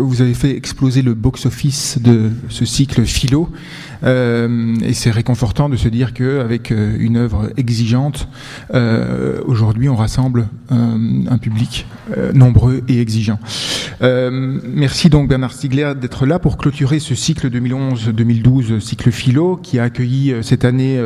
vous avez fait exploser le box-office de ce cycle philo. Et c'est réconfortant de se dire qu'avec une œuvre exigeante, aujourd'hui on rassemble un public nombreux et exigeant. Merci donc Bernard Stiegler d'être là pour clôturer ce cycle 2011-2012, cycle philo, qui a accueilli cette année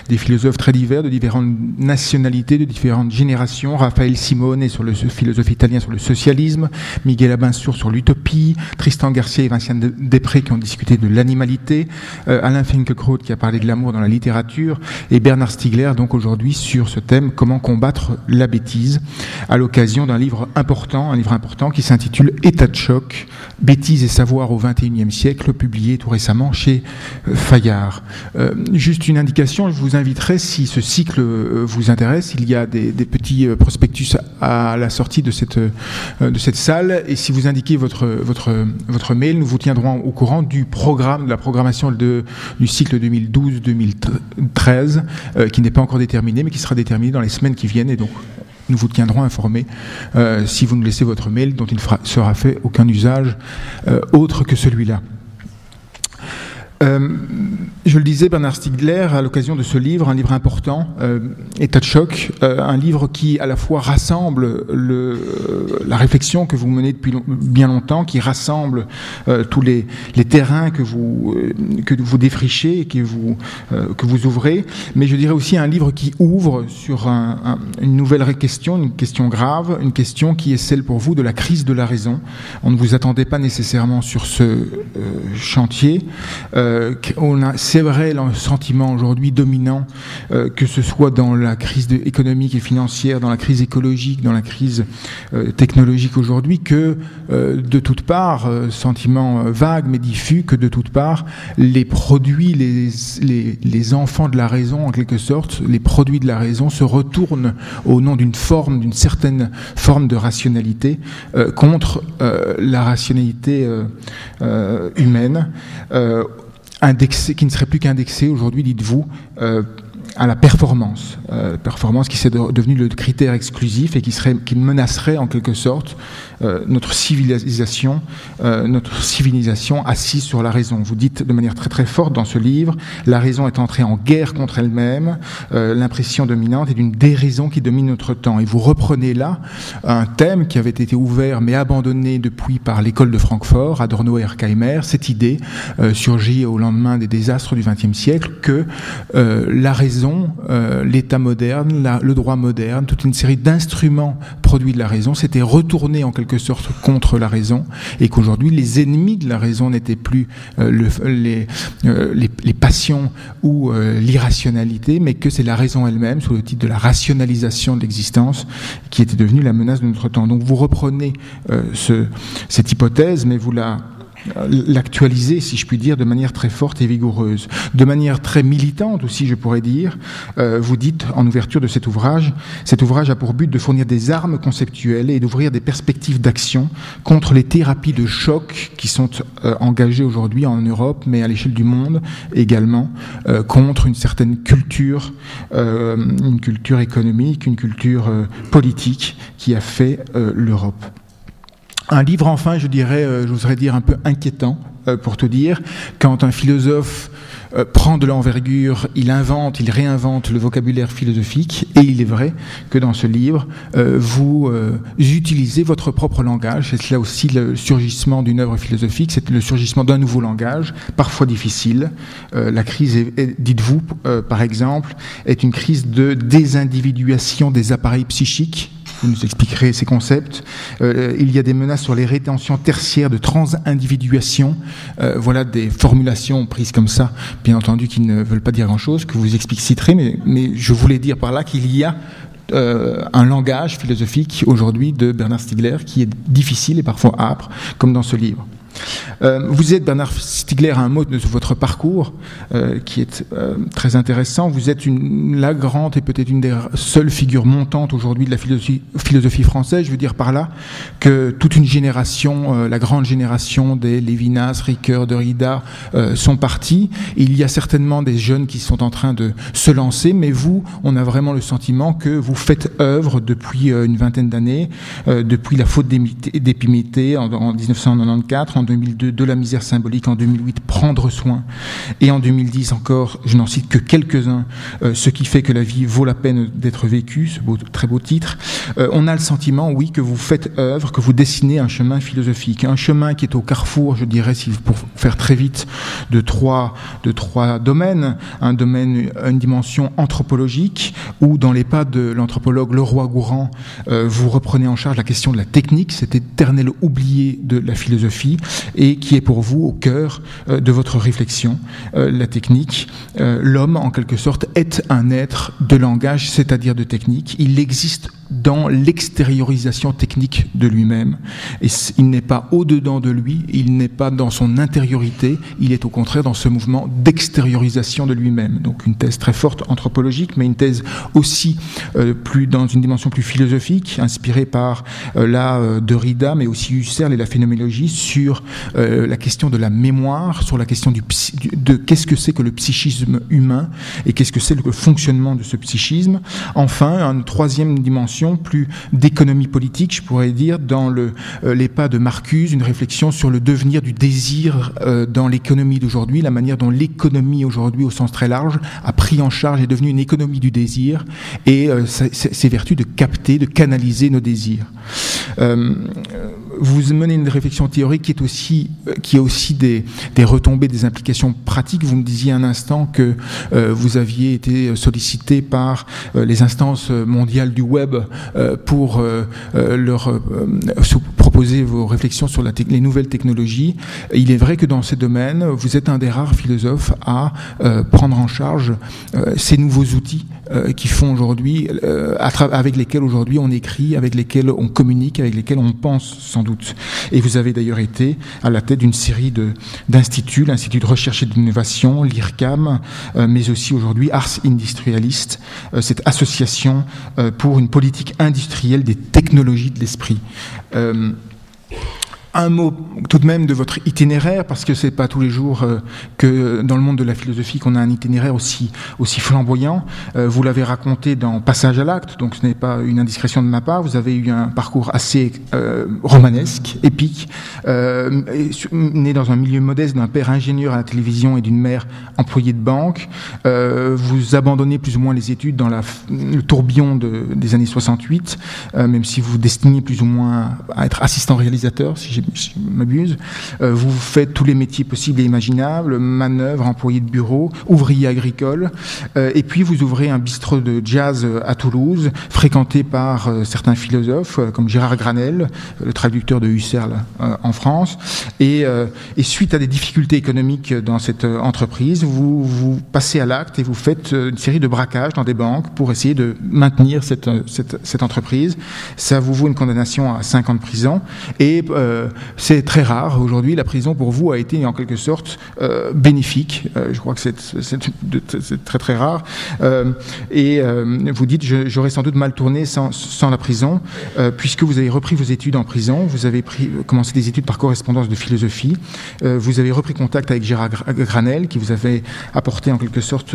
des philosophes très divers, de différentes nationalités, de différentes générations. Raphaël Simone sur le philosophe italien sur le socialisme, Miguel Abensour sur l'utopie, Tristan Garcia et Vincent Després qui ont discuté de l'animalité, Alain Finkielkraut qui a parlé de l'amour dans la littérature, et Bernard Stiegler donc aujourd'hui sur ce thème, comment combattre la bêtise, à l'occasion d'un livre important qui s'intitule État de choc, bêtise et savoir au XXIe siècle, publié tout récemment chez Fayard. Juste une indication, je vous inviterai, si ce cycle vous intéresse, il y a des petits prospectus à la sortie de cette salle, et si vous indiquez votre mail, nous vous tiendrons au courant du programme, de la programmation du cycle 2012-2013, qui n'est pas encore déterminé, mais qui sera déterminé dans les semaines qui viennent, et donc nous vous tiendrons informés si vous nous laissez votre mail, dont il ne sera fait aucun usage autre que celui-là. Je le disais, Bernard Stiegler, à l'occasion de ce livre, un livre important, État de choc, un livre qui à la fois rassemble la réflexion que vous menez depuis bien longtemps, qui rassemble tous les terrains que vous défrichez et que vous ouvrez, mais je dirais aussi un livre qui ouvre sur une nouvelle question, une question grave, une question qui est celle pour vous de la crise de la raison. On ne vous attendait pas nécessairement sur ce chantier. C'est vrai, le sentiment aujourd'hui dominant, que ce soit dans la crise économique et financière, dans la crise écologique, dans la crise technologique aujourd'hui, que de toutes parts, sentiment vague mais diffus, que de toutes parts, les produits, les enfants de la raison, en quelque sorte, les produits de la raison se retournent au nom d'une certaine forme de rationalité contre la rationalité humaine. Qui ne serait plus qu'indexé aujourd'hui, dites-vous, à la performance. Performance qui s'est devenue le critère exclusif et qui menacerait en quelque sorte notre civilisation assise sur la raison. Vous dites de manière très très forte dans ce livre, la raison est entrée en guerre contre elle-même, l'impression dominante est d'une déraison qui domine notre temps. Et vous reprenez là un thème qui avait été ouvert mais abandonné depuis par l'école de Francfort, Adorno et Horkheimer, cette idée surgit au lendemain des désastres du XXe siècle que la raison, l'État moderne, le droit moderne, toute une série d'instruments produits de la raison s'étaient retournés en quelque sorte contre la raison, et qu'aujourd'hui les ennemis de la raison n'étaient plus les passions ou l'irrationalité, mais que c'est la raison elle-même, sous le titre de la rationalisation de l'existence, qui était devenue la menace de notre temps. Donc vous reprenez cette hypothèse, mais vous l'actualiser, si je puis dire, de manière très forte et vigoureuse, de manière très militante aussi, je pourrais dire. Vous dites en ouverture de cet ouvrage a pour but de fournir des armes conceptuelles et d'ouvrir des perspectives d'action contre les thérapies de choc qui sont engagées aujourd'hui en Europe, mais à l'échelle du monde également, contre une certaine culture, une culture économique, une culture politique qui a fait l'Europe. Un livre, enfin, j'oserais dire un peu inquiétant, pour tout dire, quand un philosophe prend de l'envergure, il réinvente le vocabulaire philosophique, et il est vrai que dans ce livre, vous utilisez votre propre langage. C'est là aussi le surgissement d'une œuvre philosophique, c'est le surgissement d'un nouveau langage, parfois difficile. La crise, dites-vous, par exemple, est une crise de désindividuation des appareils psychiques. Vous nous expliquerez ces concepts. Il y a des menaces sur les rétentions tertiaires de transindividuation. Voilà des formulations prises comme ça, bien entendu, qui ne veulent pas dire grand-chose, que vous expliciterez, mais je voulais dire par là qu'il y a un langage philosophique aujourd'hui de Bernard Stiegler qui est difficile et parfois âpre, comme dans ce livre. Vous êtes, Bernard Stiegler, un mot de votre parcours qui est très intéressant. Vous êtes la grande et peut-être une des seules figures montantes aujourd'hui de la philosophie française. Je veux dire par là que toute une génération, la grande génération des Lévinas, Ricoeur, Derrida sont partis. Il y a certainement des jeunes qui sont en train de se lancer, mais vous, on a vraiment le sentiment que vous faites œuvre depuis une vingtaine d'années, depuis la faute d'Épiméthée en 1994, en 2002 de la misère symbolique, en 2008 prendre soin, et en 2010 encore, je n'en cite que quelques-uns, ce qui fait que la vie vaut la peine d'être vécue, ce très beau titre. On a le sentiment, oui, que vous faites œuvre, que vous dessinez un chemin philosophique, un chemin qui est au carrefour, je dirais, pour faire très vite, de trois domaines. Un domaine, une dimension anthropologique, où dans les pas de l'anthropologue Leroy-Gourhan, vous reprenez en charge la question de la technique, cet éternel oublié de la philosophie, et qui est pour vous au cœur de votre réflexion. La technique, l'homme, en quelque sorte, est un être de langage, c'est-à-dire de technique. Il existe dans l'extériorisation technique de lui-même. Et il n'est pas au-dedans de lui, il n'est pas dans son intériorité, il est au contraire dans ce mouvement d'extériorisation de lui-même. Donc une thèse très forte anthropologique, mais une thèse aussi plus dans une dimension plus philosophique, inspirée par Derrida, mais aussi Husserl et la phénoménologie, sur la question de la mémoire, sur la question de qu'est-ce que c'est que le psychisme humain et qu'est-ce que c'est le fonctionnement de ce psychisme. Enfin, une troisième dimension plus d'économie politique, je pourrais dire, dans les pas de Marcuse, une réflexion sur le devenir du désir dans l'économie d'aujourd'hui, la manière dont l'économie aujourd'hui, au sens très large, a pris en charge, est devenue une économie du désir, et ses vertus de capter, de canaliser nos désirs. Vous menez une réflexion théorique qui a aussi des retombées, des implications pratiques. Vous me disiez un instant que vous aviez été sollicité par les instances mondiales du web pour leur proposer vos réflexions sur les nouvelles technologies. Il est vrai que dans ces domaines, vous êtes un des rares philosophes à prendre en charge ces nouveaux outils qui font aujourd'hui, avec lesquels aujourd'hui on écrit, avec lesquels on communique, avec lesquels on pense sans doute. Et vous avez d'ailleurs été à la tête d'une série d'instituts, l'Institut de recherche et d'innovation, l'IRCAM, mais aussi aujourd'hui Ars Industrialis, cette association pour une politique industrielle des technologies de l'esprit. Un mot tout de même de votre itinéraire, parce que c'est pas tous les jours que dans le monde de la philosophie qu'on a un itinéraire aussi flamboyant. Vous l'avez raconté dans Passage à l'acte, donc ce n'est pas une indiscrétion de ma part. Vous avez eu un parcours assez romanesque, épique, né dans un milieu modeste d'un père ingénieur à la télévision et d'une mère employée de banque. Vous abandonnez plus ou moins les études dans le tourbillon des années 68, même si vous destinez plus ou moins à être assistant réalisateur, si je m'abuse. Vous faites tous les métiers possibles et imaginables, manœuvre, employé de bureau, ouvrier agricole, et puis vous ouvrez un bistrot de jazz à Toulouse, fréquenté par certains philosophes comme Gérard Granel, le traducteur de Husserl en France, et suite à des difficultés économiques dans cette entreprise, vous passez à l'acte et vous faites une série de braquages dans des banques pour essayer de maintenir cette entreprise. Ça vous vaut une condamnation à 5 ans de prison, et c'est très rare. Aujourd'hui, la prison pour vous a été en quelque sorte bénéfique. Je crois que c'est très très rare. Et vous dites, j'aurais sans doute mal tourné sans la prison, puisque vous avez repris vos études en prison. Vous avez commencé des études par correspondance de philosophie. Vous avez repris contact avec Gérard Granel, qui vous avait apporté en quelque sorte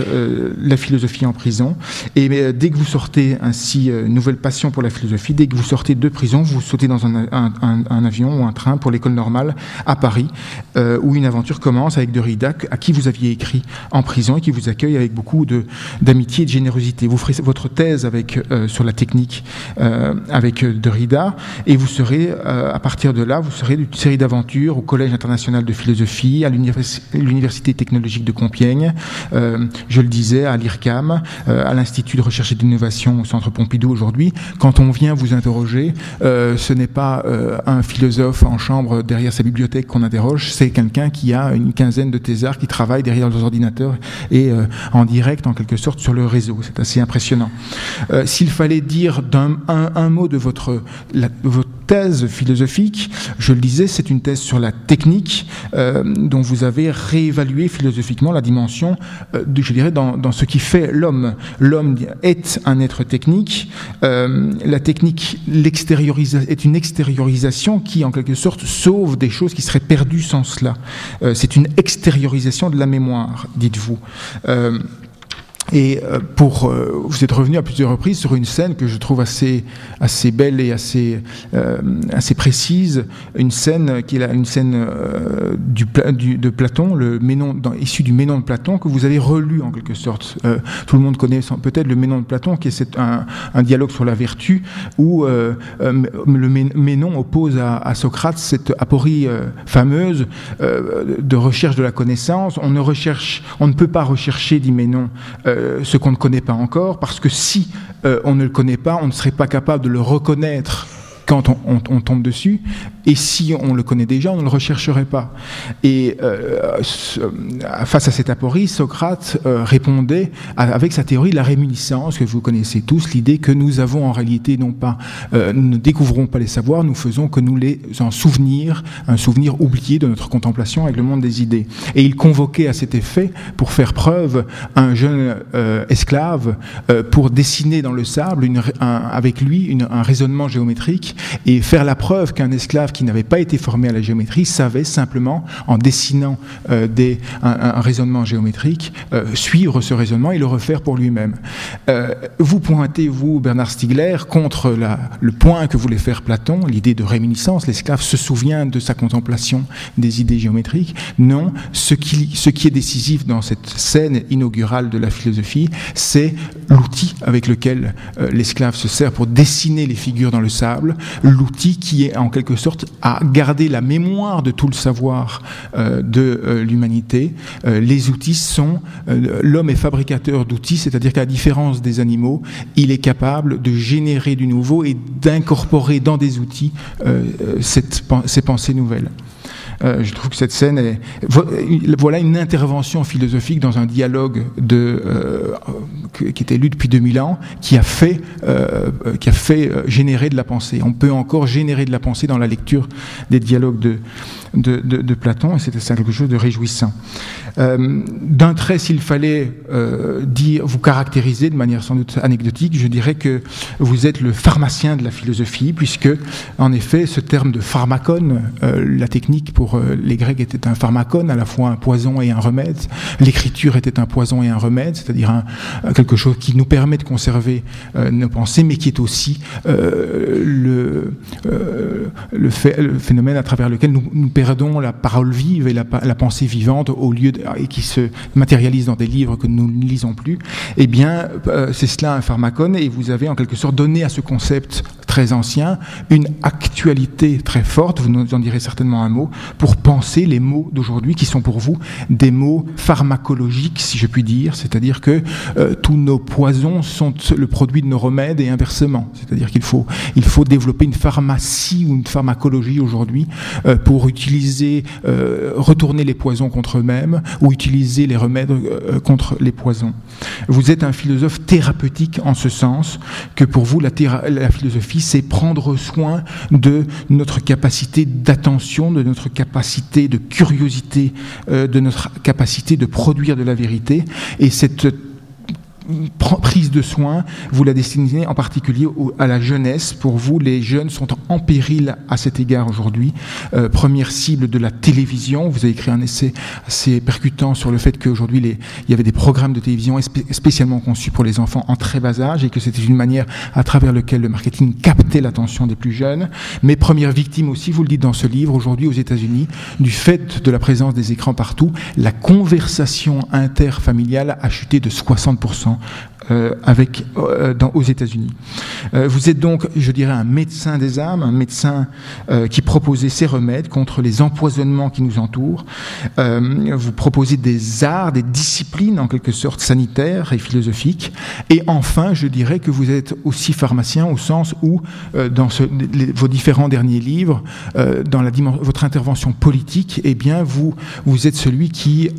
la philosophie en prison. Et dès que vous sortez ainsi, nouvelle passion pour la philosophie, dès que vous sortez de prison, vous sautez dans un avion ou un train pour l'école normale à Paris, où une aventure commence avec Derrida, à qui vous aviez écrit en prison et qui vous accueille avec beaucoup d'amitié et de générosité. Vous ferez votre thèse sur la technique avec Derrida, et vous serez, à partir de là, vous serez d'une série d'aventures au Collège international de philosophie, à l'Université technologique de Compiègne, je le disais, à l'IRCAM, à l'Institut de recherche et d'innovation au Centre Pompidou aujourd'hui. Quand on vient vous interroger, ce n'est pas un philosophe en chambre derrière sa bibliothèque qu'on interroge, c'est quelqu'un qui a une quinzaine de thésards qui travaillent derrière leurs ordinateurs et en direct en quelque sorte sur le réseau. C'est assez impressionnant. S'il fallait dire un mot de votre thèse philosophique. Je le disais, c'est une thèse sur la technique, dont vous avez réévalué philosophiquement la dimension, je dirais, dans ce qui fait l'homme. L'homme est un être technique. La technique est une extériorisation qui, en quelque sorte, sauve des choses qui seraient perdues sans cela. C'est une extériorisation de la mémoire, dites-vous. Et vous êtes revenu à plusieurs reprises sur une scène que je trouve assez belle et assez précise, une scène qui est une scène de Platon, le Ménon, issu du Ménon de Platon, que vous avez relu en quelque sorte. Tout le monde connaît peut-être le Ménon de Platon, qui est un dialogue sur la vertu, où le Ménon oppose à Socrate cette aporie fameuse de recherche de la connaissance. On ne peut pas rechercher, dit Ménon, ce qu'on ne connaît pas encore, parce que si on ne le connaît pas, on ne serait pas capable de le reconnaître quand on tombe dessus, et si on le connaît déjà, on ne le rechercherait pas. Et face à cette aporie, Socrate répondait avec sa théorie de la réminiscence, que vous connaissez tous, l'idée que nous avons en réalité nous ne découvrons pas les savoirs, nous faisons que nous les en souvenir, un souvenir oublié de notre contemplation avec le monde des idées. Et il convoquait à cet effet, pour faire preuve, un jeune esclave pour dessiner dans le sable avec lui un raisonnement géométrique, et faire la preuve qu'un esclave qui n'avait pas été formé à la géométrie savait simplement, en dessinant un raisonnement géométrique, suivre ce raisonnement et le refaire pour lui-même. Vous pointez, vous, Bernard Stiegler, contre le point que voulait faire Platon, l'idée de réminiscence. L'esclave se souvient de sa contemplation des idées géométriques. Non, ce qui est décisif dans cette scène inaugurale de la philosophie, c'est l'outil avec lequel l'esclave se sert pour dessiner les figures dans le sable, l'outil qui est en quelque sorte à garder la mémoire de tout le savoir de l'humanité. Les outils sont... l'homme est fabricateur d'outils, c'est-à-dire qu'à la différence des animaux, il est capable de générer du nouveau et d'incorporer dans des outils ces pensées nouvelles. Je trouve que cette scène est... Voilà une intervention philosophique dans un dialogue qui était lu depuis 2000 ans, qui a fait générer de la pensée. On peut encore générer de la pensée dans la lecture des dialogues de Platon, et c'est quelque chose de réjouissant. D'un trait, s'il fallait vous caractériser de manière sans doute anecdotique, je dirais que vous êtes le pharmacien de la philosophie, puisque, en effet, ce terme de pharmakon, la technique pour les Grecs était un pharmakon, à la fois un poison et un remède. L'écriture était un poison et un remède, c'est-à-dire quelque chose qui nous permet de conserver nos pensées, mais qui est aussi le phénomène à travers lequel nous perdons la parole vive et la pensée vivante et qui se matérialise dans des livres que nous ne lisons plus. Eh bien, c'est cela un pharmakon, et vous avez en quelque sorte donné à ce concept très ancien une actualité très forte, vous nous en direz certainement un mot, pour penser les mots d'aujourd'hui qui sont pour vous des mots pharmacologiques, si je puis dire, c'est-à-dire que tous nos poisons sont le produit de nos remèdes et inversement, c'est-à-dire qu'il faut développer une pharmacie ou une pharmacologie aujourd'hui pour retourner les poisons contre eux-mêmes ou utiliser les remèdes contre les poisons. Vous êtes un philosophe thérapeutique en ce sens que pour vous la philosophie c'est prendre soin de notre capacité d'attention, de notre capacité de curiosité, de notre capacité de produire de la vérité, et cette prise de soin, vous la destinez en particulier à la jeunesse. Pour vous, les jeunes sont en péril à cet égard aujourd'hui. Première cible de la télévision. Vous avez écrit un essai assez percutant sur le fait qu'aujourd'hui, il y avait des programmes de télévision spécialement conçus pour les enfants en très bas âge, et que c'était une manière à travers laquelle le marketing captait l'attention des plus jeunes. Mais première victime aussi, vous le dites dans ce livre, aujourd'hui aux États-Unis, du fait de la présence des écrans partout, la conversation interfamiliale a chuté de 60%. Aux États-Unis. Vous êtes donc, je dirais, un médecin des âmes, un médecin qui proposait ces remèdes contre les empoisonnements qui nous entourent. Vous proposez des arts, des disciplines en quelque sorte sanitaires et philosophiques. Et enfin, je dirais que vous êtes aussi pharmacien au sens où, dans vos différents derniers livres, dans votre intervention politique, eh bien, vous êtes celui qui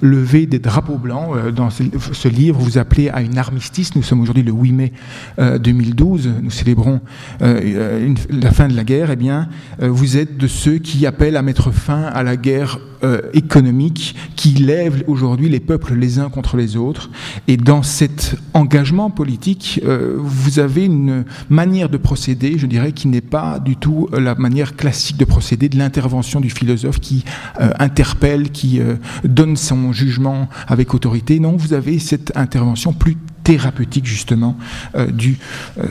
levait des drapeaux blancs. Dans ce livre, vous appelez à une arme l'armistice. Nous sommes aujourd'hui le 8 mai 2012, nous célébrons la fin de la guerre. Eh bien, vous êtes de ceux qui appellent à mettre fin à la guerre économique qui lève aujourd'hui les peuples les uns contre les autres. Et dans cet engagement politique, vous avez une manière de procéder, je dirais, qui n'est pas du tout la manière classique de procéder de l'intervention du philosophe qui interpelle, qui donne son jugement avec autorité. Non, vous avez cette intervention plus thérapeutique justement du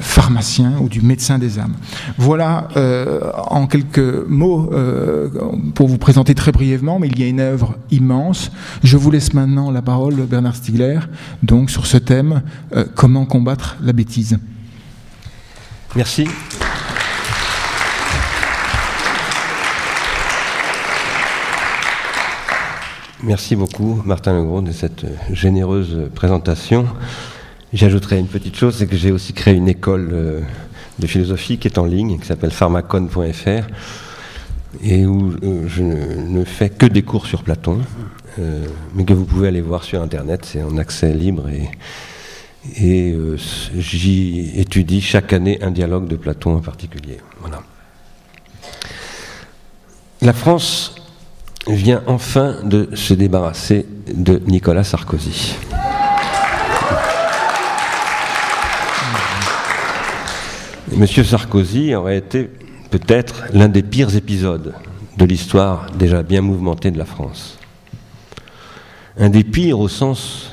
pharmacien ou du médecin des âmes. Voilà en quelques mots pour vous présenter très brièvement, mais il y a une œuvre immense. Je vous laisse maintenant la parole, Bernard Stiegler, donc sur ce thème, comment combattre la bêtise. Merci. Merci beaucoup, Martin Legros, de cette généreuse présentation. J'ajouterai une petite chose, c'est que j'ai aussi créé une école de philosophie qui est en ligne, qui s'appelle pharmacon.fr, et où je ne fais que des cours sur Platon, mais que vous pouvez aller voir sur Internet, c'est en accès libre, et j'y étudie chaque année un dialogue de Platon en particulier. Voilà. La France vient enfin de se débarrasser de Nicolas Sarkozy. Monsieur Sarkozy aurait été peut-être l'un des pires épisodes de l'histoire déjà bien mouvementée de la France. Un des pires au sens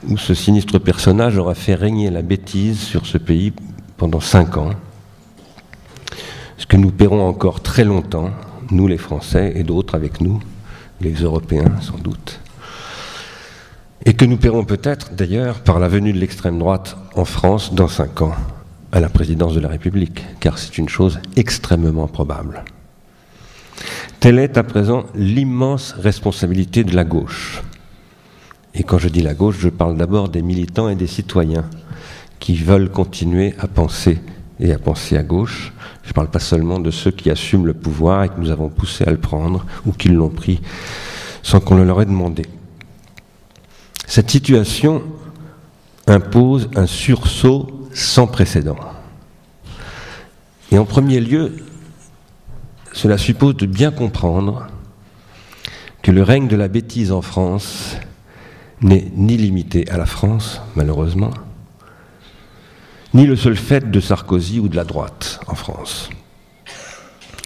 où ce sinistre personnage aura fait régner la bêtise sur ce pays pendant 5 ans, ce que nous paierons encore très longtemps, nous les Français et d'autres avec nous, les Européens sans doute, et que nous paierons peut-être d'ailleurs par la venue de l'extrême droite en France dans 5 ans, à la présidence de la République, car c'est une chose extrêmement probable. Telle est à présent l'immense responsabilité de la gauche. Et quand je dis la gauche, je parle d'abord des militants et des citoyens qui veulent continuer à penser et à penser à gauche. Je ne parle pas seulement de ceux qui assument le pouvoir et que nous avons poussé à le prendre ou qui l'ont pris sans qu'on le leur ait demandé. Cette situation impose un sursaut sans précédent. Et en premier lieu, cela suppose de bien comprendre que le règne de la bêtise en France n'est ni limité à la France, malheureusement, ni le seul fait de Sarkozy ou de la droite en France.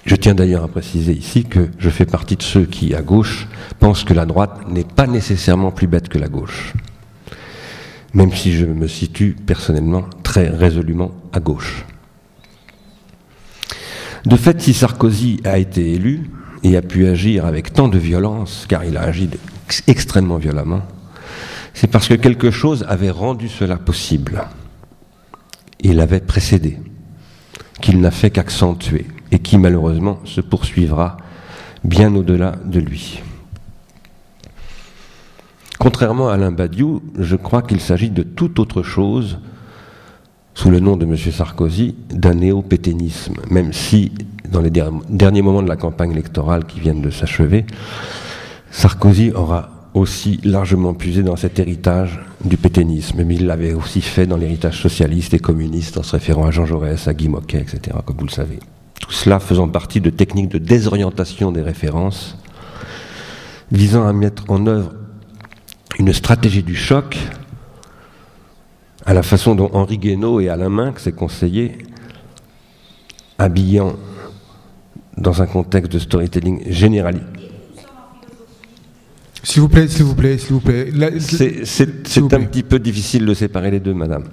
Je tiens d'ailleurs à préciser ici que je fais partie de ceux qui, à gauche, pensent que la droite n'est pas nécessairement plus bête que la gauche, même si je me situe personnellement très résolument à gauche. De fait, si Sarkozy a été élu et a pu agir avec tant de violence, car il a agi extrêmement violemment, c'est parce que quelque chose avait rendu cela possible. Il l'avait précédé, qu'il n'a fait qu'accentuer, et qui malheureusement se poursuivra bien au-delà de lui. Contrairement à Alain Badiou, je crois qu'il s'agit de toute autre chose, sous le nom de M. Sarkozy, d'un néo-pétainisme, même si, dans les derniers moments de la campagne électorale qui viennent de s'achever, Sarkozy aura aussi largement puisé dans cet héritage du pétainisme, mais il l'avait aussi fait dans l'héritage socialiste et communiste en se référant à Jean Jaurès, à Guy Moquet, etc., comme vous le savez. Tout cela faisant partie de techniques de désorientation des références, visant à mettre en œuvre une stratégie du choc, à la façon dont Henri Guénaud et Alain Minc s'est conseillé, habillant dans un contexte de storytelling généralisé. S'il vous plaît, s'il vous plaît, s'il vous plaît. C'est un petit peu difficile de séparer les deux, madame.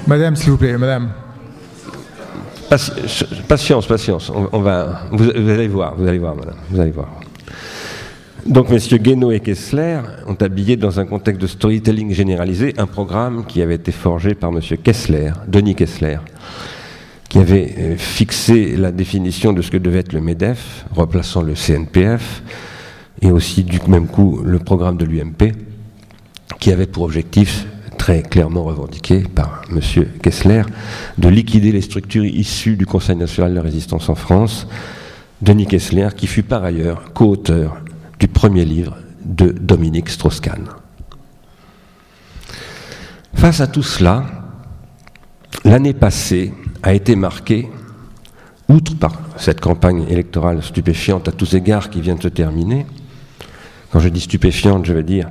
Madame, s'il vous plaît, madame. Patience. Vous allez voir, madame. Vous allez voir. Donc, messieurs Guénaud et Kessler ont habillé dans un contexte de storytelling généralisé un programme qui avait été forgé par monsieur Kessler, Denis Kessler, qui avait fixé la définition de ce que devait être le MEDEF, replaçant le CNPF, et aussi du même coup le programme de l'UMP, qui avait pour objectif, très clairement revendiqué par M. Kessler, de liquider les structures issues du Conseil national de la résistance en France. Denis Kessler, qui fut par ailleurs co-auteur du premier livre de Dominique Strauss-Kahn. Face à tout cela, l'année passée a été marquée, outre par cette campagne électorale stupéfiante à tous égards qui vient de se terminer. Quand je dis stupéfiante, je veux dire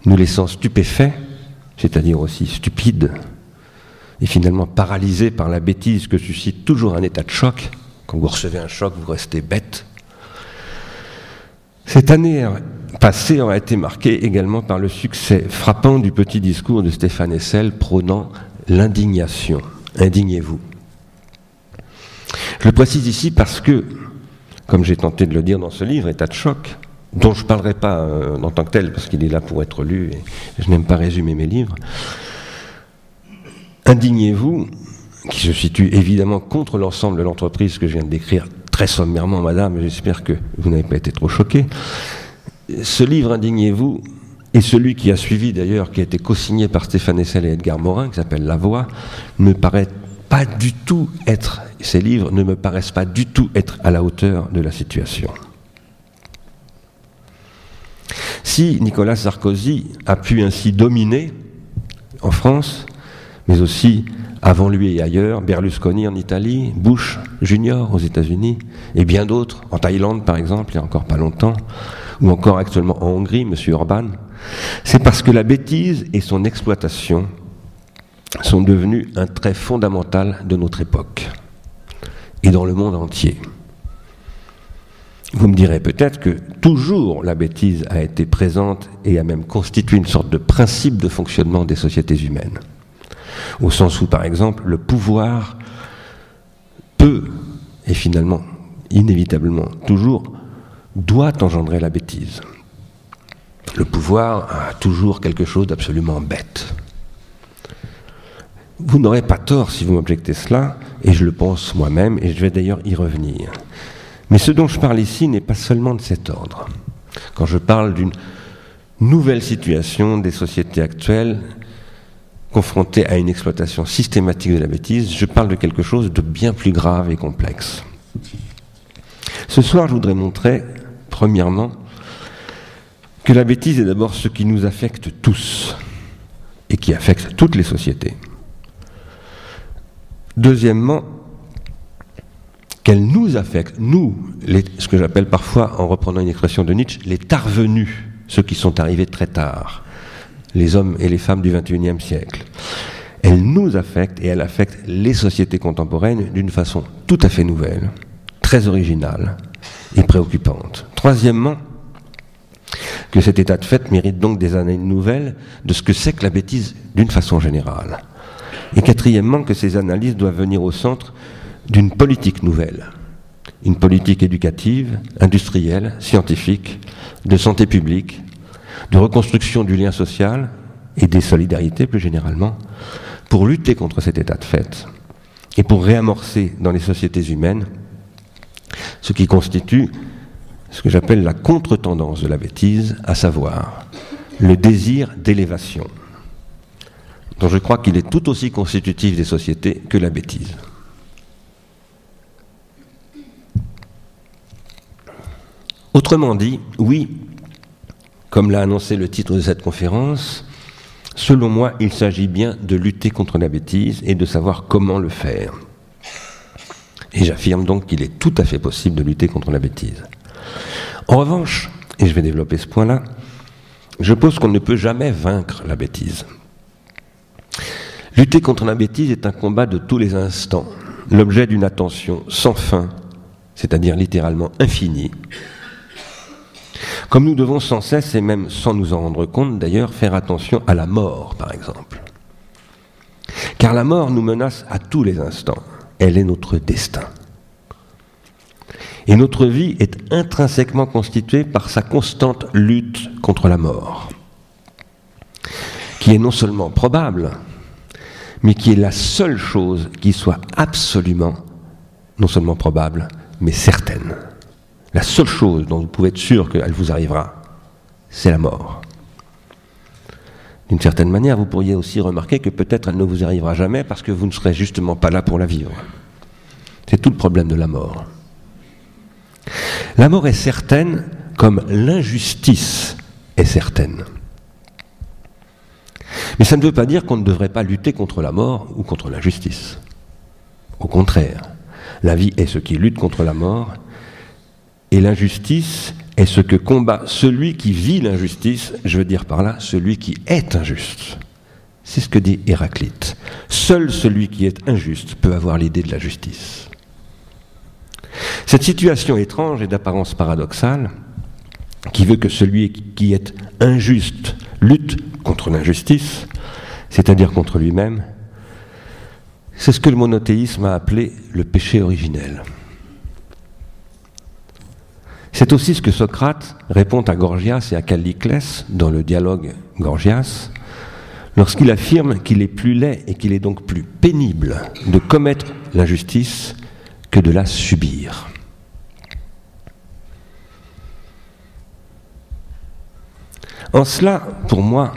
nous laissant stupéfaits, c'est-à-dire aussi stupides, et finalement paralysés par la bêtise que suscite toujours un état de choc. Quand vous recevez un choc, vous restez bête. Cette année passée aura été marquée également par le succès frappant du petit discours de Stéphane Hessel prônant l'indignation. Indignez-vous. Je le précise ici parce que, comme j'ai tenté de le dire dans ce livre, État de choc, dont je ne parlerai pas en tant que tel, parce qu'il est là pour être lu, et je n'aime pas résumer mes livres, Indignez-vous, qui se situe évidemment contre l'ensemble de l'entreprise que je viens de décrire très sommairement, madame, j'espère que vous n'avez pas été trop choqués. Ce livre, Indignez-vous, et celui qui a suivi d'ailleurs, qui a été co-signé par Stéphane Hessel et Edgar Morin, qui s'appelle La Voix, ne paraît pas du tout être, ces livres ne me paraissent pas du tout être à la hauteur de la situation. Si Nicolas Sarkozy a pu ainsi dominer en France, mais aussi avant lui et ailleurs, Berlusconi en Italie, Bush Junior aux États-Unis, et bien d'autres, en Thaïlande par exemple, il y a encore pas longtemps, ou encore actuellement en Hongrie, M. Orban, c'est parce que la bêtise et son exploitation sont devenus un trait fondamental de notre époque, et dans le monde entier. Vous me direz peut-être que toujours la bêtise a été présente et a même constitué une sorte de principe de fonctionnement des sociétés humaines. Au sens où, par exemple, le pouvoir peut, et finalement, inévitablement, toujours, doit engendrer la bêtise. Le pouvoir a toujours quelque chose d'absolument bête. Vous n'aurez pas tort si vous m'objectez cela, et je le pense moi-même, et je vais d'ailleurs y revenir. Mais ce dont je parle ici n'est pas seulement de cet ordre. Quand je parle d'une nouvelle situation des sociétés actuelles, confronté à une exploitation systématique de la bêtise, je parle de quelque chose de bien plus grave et complexe. Ce soir, je voudrais montrer, premièrement, que la bêtise est d'abord ce qui nous affecte tous, et qui affecte toutes les sociétés. Deuxièmement, qu'elle nous affecte, nous, ce que j'appelle parfois, en reprenant une expression de Nietzsche, les tarvenus, ceux qui sont arrivés très tard, les hommes et les femmes du XXIe siècle. Elle nous affecte et elle affecte les sociétés contemporaines d'une façon tout à fait nouvelle, très originale et préoccupante. Troisièmement, que cet état de fait mérite donc des analyses nouvelles de ce que c'est que la bêtise d'une façon générale. Et quatrièmement, que ces analyses doivent venir au centre d'une politique nouvelle, une politique éducative, industrielle, scientifique, de santé publique, de reconstruction du lien social et des solidarités plus généralement, pour lutter contre cet état de fait et pour réamorcer dans les sociétés humaines ce qui constitue ce que j'appelle la contre-tendance de la bêtise, à savoir le désir d'élévation, dont je crois qu'il est tout aussi constitutif des sociétés que la bêtise. Autrement dit, oui, comme l'a annoncé le titre de cette conférence, selon moi, il s'agit bien de lutter contre la bêtise et de savoir comment le faire. Et j'affirme donc qu'il est tout à fait possible de lutter contre la bêtise. En revanche, et je vais développer ce point-là, je pose qu'on ne peut jamais vaincre la bêtise. Lutter contre la bêtise est un combat de tous les instants, l'objet d'une attention sans fin, c'est-à-dire littéralement infinie. Comme nous devons sans cesse, et même sans nous en rendre compte d'ailleurs, faire attention à la mort, par exemple. Car la mort nous menace à tous les instants. Elle est notre destin. Et notre vie est intrinsèquement constituée par sa constante lutte contre la mort, qui est non seulement probable, mais qui est la seule chose qui soit absolument, non seulement probable, mais certaine. La seule chose dont vous pouvez être sûr qu'elle vous arrivera, c'est la mort. D'une certaine manière, vous pourriez aussi remarquer que peut-être elle ne vous arrivera jamais parce que vous ne serez justement pas là pour la vivre. C'est tout le problème de la mort. La mort est certaine comme l'injustice est certaine. Mais ça ne veut pas dire qu'on ne devrait pas lutter contre la mort ou contre l'injustice. Au contraire, la vie est ce qui lutte contre la mort, et l'injustice est ce que combat celui qui vit l'injustice, je veux dire par là, celui qui est injuste. C'est ce que dit Héraclite. Seul celui qui est injuste peut avoir l'idée de la justice. Cette situation étrange et d'apparence paradoxale, qui veut que celui qui est injuste lutte contre l'injustice, c'est-à-dire contre lui-même, c'est ce que le monothéisme a appelé le péché originel. C'est aussi ce que Socrate répond à Gorgias et à Calliclès dans le dialogue Gorgias, lorsqu'il affirme qu'il est plus laid et qu'il est donc plus pénible de commettre l'injustice que de la subir. En cela, pour moi,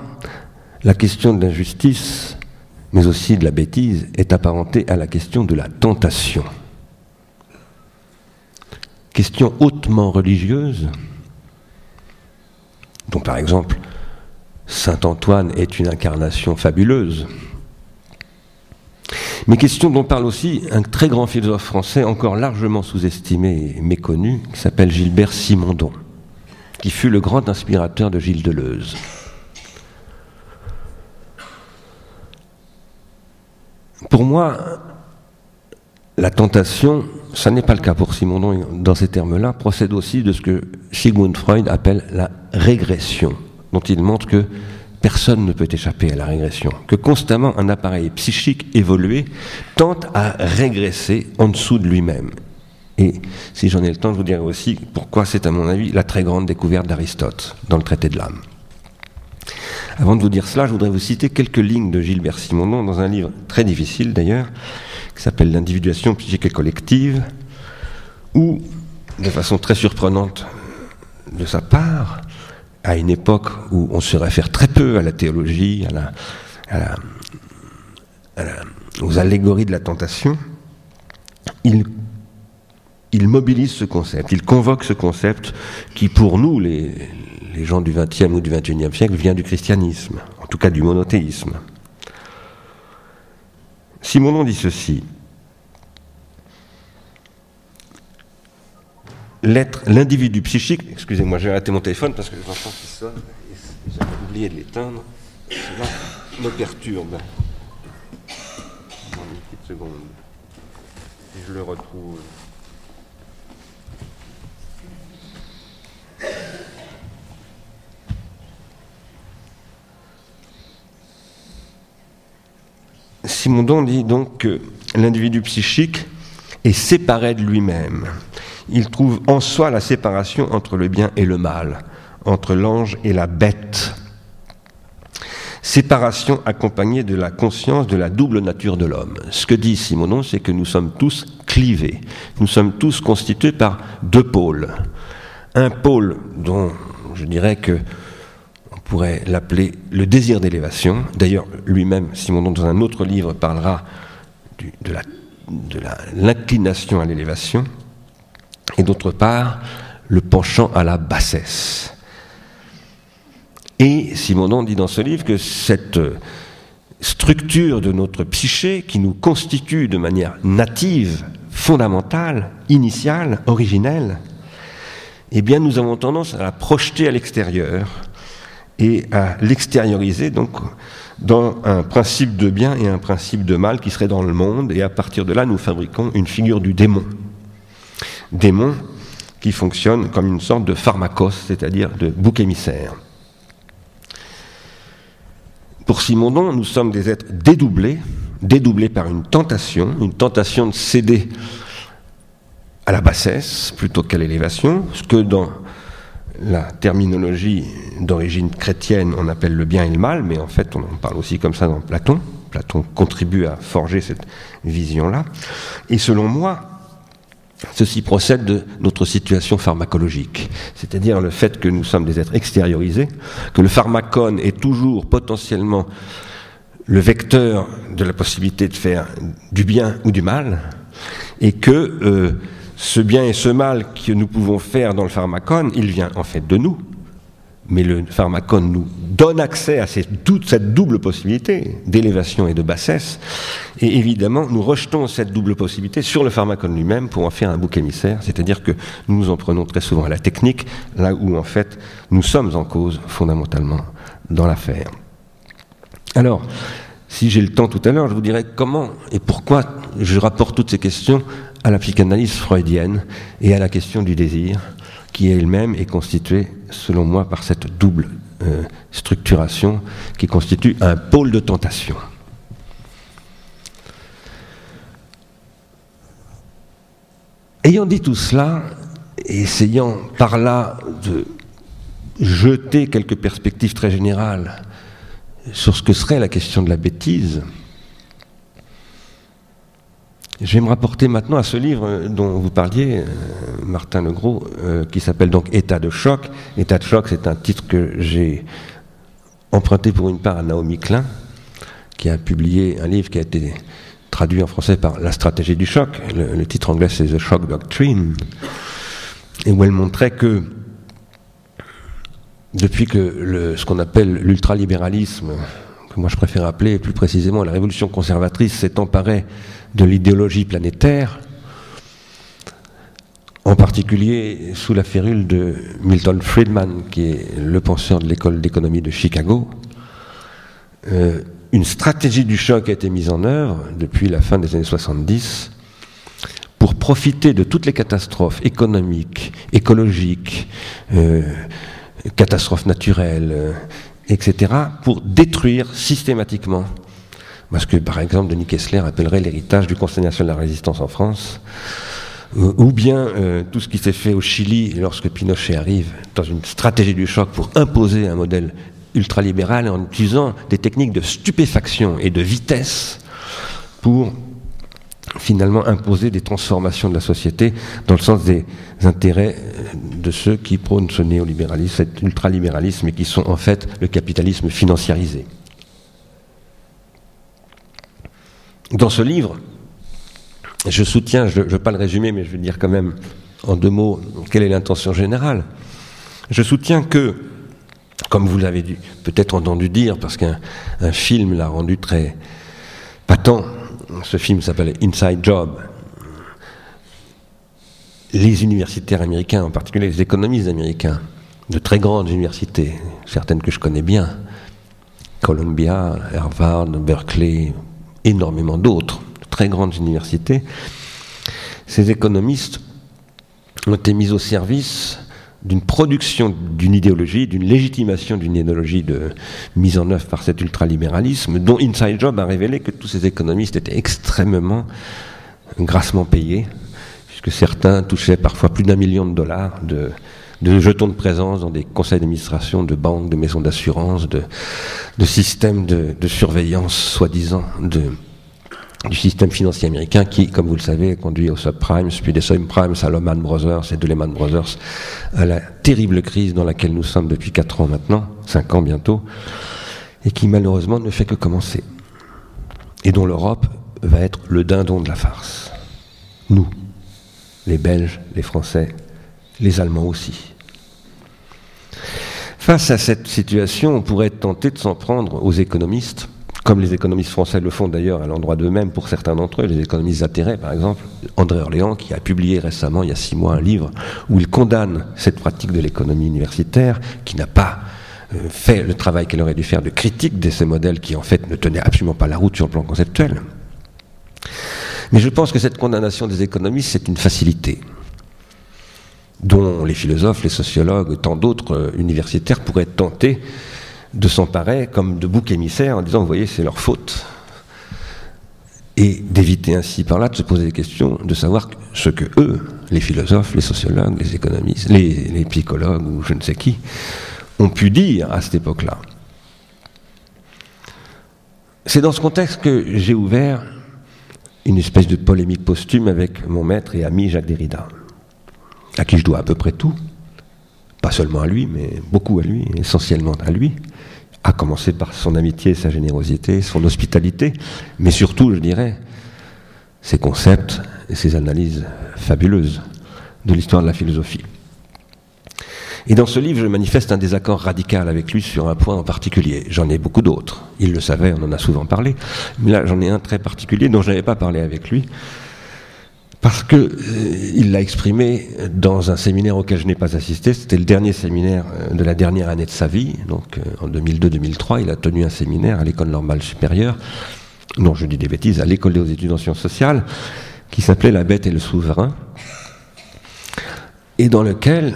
la question de l'injustice, mais aussi de la bêtise, est apparentée à la question de la tentation. Question hautement religieuse, dont par exemple Saint Antoine est une incarnation fabuleuse, mais question dont parle aussi un très grand philosophe français encore largement sous-estimé et méconnu, qui s'appelle Gilbert Simondon, qui fut le grand inspirateur de Gilles Deleuze. Pour moi, la tentation, ça n'est pas le cas pour Simondon dans ces termes-là, procède aussi de ce que Sigmund Freud appelle la régression, dont il montre que personne ne peut échapper à la régression, que constamment un appareil psychique évolué tente à régresser en dessous de lui-même. Et si j'en ai le temps, je vous dirai aussi pourquoi c'est à mon avis la très grande découverte d'Aristote dans le traité de l'âme. Avant de vous dire cela, je voudrais vous citer quelques lignes de Gilbert Simondon dans un livre très difficile d'ailleurs, qui s'appelle « L'individuation psychique et collective », où, de façon très surprenante de sa part, à une époque où on se réfère très peu à la théologie, aux allégories de la tentation, il mobilise ce concept, il convoque ce concept qui, pour nous, les gens du XXe ou du XXIe siècle, vient du christianisme, en tout cas du monothéisme. Simondon dit ceci: l'individu psychique, excusez-moi, j'ai arrêté mon téléphone parce que j'entends qu'il sonne et j'avais oublié de l'éteindre, cela me perturbe. Une petite seconde, et je le retrouve. Simondon dit donc que l'individu psychique est séparé de lui-même. Il trouve en soi la séparation entre le bien et le mal, entre l'ange et la bête. Séparation accompagnée de la conscience de la double nature de l'homme. Ce que dit Simondon, c'est que nous sommes tous clivés. Nous sommes tous constitués par deux pôles. Un pôle dont je dirais que on pourrait l'appeler le désir d'élévation. D'ailleurs, lui-même, Simondon, dans un autre livre, parlera de l'inclination à l'élévation. Et d'autre part, le penchant à la bassesse. Et Simondon dit dans ce livre que cette structure de notre psyché, qui nous constitue de manière native, fondamentale, initiale, originelle, eh bien nous avons tendance à la projeter à l'extérieur et à l'extérioriser donc dans un principe de bien et un principe de mal qui serait dans le monde, et à partir de là nous fabriquons une figure du démon. Démon qui fonctionne comme une sorte de pharmakos, c'est-à-dire de bouc émissaire. Pour Simondon, nous sommes des êtres dédoublés par une tentation de céder à la bassesse plutôt qu'à l'élévation, ce que dans la terminologie d'origine chrétienne on appelle le bien et le mal, mais en fait on en parle aussi comme ça dans Platon. Platon contribue à forger cette vision-là. Et selon moi, ceci procède de notre situation pharmacologique, c'est-à-dire le fait que nous sommes des êtres extériorisés, que le pharmacone est toujours potentiellement le vecteur de la possibilité de faire du bien ou du mal, et que ce bien et ce mal que nous pouvons faire dans le pharmacone, il vient en fait de nous. Mais le pharmacone nous donne accès à toute cette double possibilité d'élévation et de bassesse. Et évidemment, nous rejetons cette double possibilité sur le pharmacone lui-même pour en faire un bouc émissaire. C'est-à-dire que nous nous en prenons très souvent à la technique, là où en fait nous sommes en cause fondamentalement dans l'affaire. Alors, si j'ai le temps tout à l'heure, je vous dirai comment et pourquoi je rapporte toutes ces questions à la psychanalyse freudienne et à la question du désir, qui elle-même est constituée, selon moi, par cette double structuration qui constitue un pôle de tentation. Ayant dit tout cela, et essayant par là de jeter quelques perspectives très générales sur ce que serait la question de la bêtise, je vais me rapporter maintenant à ce livre dont vous parliez, Martin Legros, qui s'appelle donc État de choc. État de choc, c'est un titre que j'ai emprunté pour une part à Naomi Klein, qui a publié un livre qui a été traduit en français par La stratégie du choc. Le titre anglais, c'est The Shock Doctrine, et où elle montrait que depuis que ce qu'on appelle l'ultralibéralisme, que moi je préfère appeler plus précisément la révolution conservatrice, s'est emparée de l'idéologie planétaire, en particulier sous la férule de Milton Friedman, qui est le penseur de l'école d'économie de Chicago, une stratégie du choc a été mise en œuvre depuis la fin des années 70 pour profiter de toutes les catastrophes économiques, écologiques, catastrophes naturelles, etc., pour détruire systématiquement ce que, par exemple, Denis Kessler appellerait l'héritage du Conseil national de la résistance en France, ou bien tout ce qui s'est fait au Chili lorsque Pinochet arrive dans une stratégie du choc pour imposer un modèle ultralibéral en utilisant des techniques de stupéfaction et de vitesse pour finalement imposer des transformations de la société dans le sens des intérêts de ceux qui prônent ce néolibéralisme, cet ultralibéralisme, et qui sont en fait le capitalisme financiarisé. Dans ce livre, je soutiens, je ne vais pas le résumer, mais je vais dire quand même en 2 mots quelle est l'intention générale. Je soutiens que, comme vous l'avez peut-être entendu dire, parce qu'un film l'a rendu très patent, ce film s'appelle Inside Job. Les universitaires américains, en particulier les économistes américains, de très grandes universités, certaines que je connais bien, Columbia, Harvard, Berkeley, énormément d'autres, très grandes universités, ces économistes ont été mis au service d'une production d'une idéologie, d'une légitimation d'une idéologie mise en œuvre par cet ultralibéralisme, dont Inside Job a révélé que tous ces économistes étaient extrêmement grassement payés, puisque certains touchaient parfois plus d'1 million de dollars de jetons de présence dans des conseils d'administration de banques, de maisons d'assurance, de systèmes de surveillance, soi-disant, du système financier américain qui, comme vous le savez, conduit aux subprimes, puis des subprimes à Lehman Brothers et de Lehman Brothers à la terrible crise dans laquelle nous sommes depuis 4 ans maintenant, 5 ans bientôt, et qui malheureusement ne fait que commencer. Et dont l'Europe va être le dindon de la farce. Nous, les Belges, les Français, les Allemands aussi. Face à cette situation, on pourrait être tenté de s'en prendre aux économistes, comme les économistes français le font d'ailleurs à l'endroit d'eux-mêmes pour certains d'entre eux, les économistes atterrés par exemple, André Orléans qui a publié récemment, il y a 6 mois, un livre où il condamne cette pratique de l'économie universitaire, qui n'a pas fait le travail qu'elle aurait dû faire de critique de ces modèles qui en fait ne tenaient absolument pas la route sur le plan conceptuel. Mais je pense que cette condamnation des économistes, c'est une facilité dont les philosophes, les sociologues, tant d'autres universitaires pourraient être tentés de s'emparer comme de boucs émissaires en disant, vous voyez, c'est leur faute. Et d'éviter ainsi par là de se poser des questions, de savoir ce que eux, les philosophes, les sociologues, les économistes, les psychologues ou je ne sais qui, ont pu dire à cette époque-là. C'est dans ce contexte que j'ai ouvert une espèce de polémique posthume avec mon maître et ami Jacques Derrida, à qui je dois à peu près tout, pas seulement à lui, mais beaucoup à lui, essentiellement à lui, à commencer par son amitié, sa générosité, son hospitalité, mais surtout, je dirais, ses concepts et ses analyses fabuleuses. de l'histoire de la philosophie. Et dans ce livre, je manifeste un désaccord radical avec lui sur un point en particulier. J'en ai beaucoup d'autres. Il le savait, on en a souvent parlé. Mais là, j'en ai un très particulier dont je n'avais pas parlé avec lui, parce qu'il l'a exprimé dans un séminaire auquel je n'ai pas assisté. C'était le dernier séminaire de la dernière année de sa vie. Donc, en 2002-2003, il a tenu un séminaire à l'École normale supérieure, non, je dis des bêtises, à l'École des études en sciences sociales, qui s'appelait La bête et le souverain, et dans lequel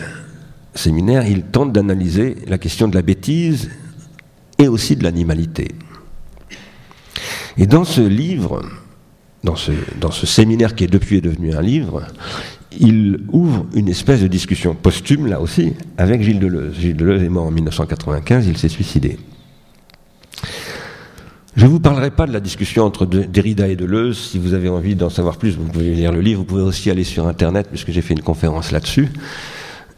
séminaire, il tente d'analyser la question de la bêtise et aussi de l'animalité. Et dans ce livre, dans ce séminaire qui depuis est devenu un livre, il ouvre une espèce de discussion posthume, là aussi, avec Gilles Deleuze. Gilles Deleuze est mort en 1995, il s'est suicidé. Je ne vous parlerai pas de la discussion entre Derrida et Deleuze. Si vous avez envie d'en savoir plus, vous pouvez lire le livre, vous pouvez aussi aller sur Internet, puisque j'ai fait une conférence là-dessus.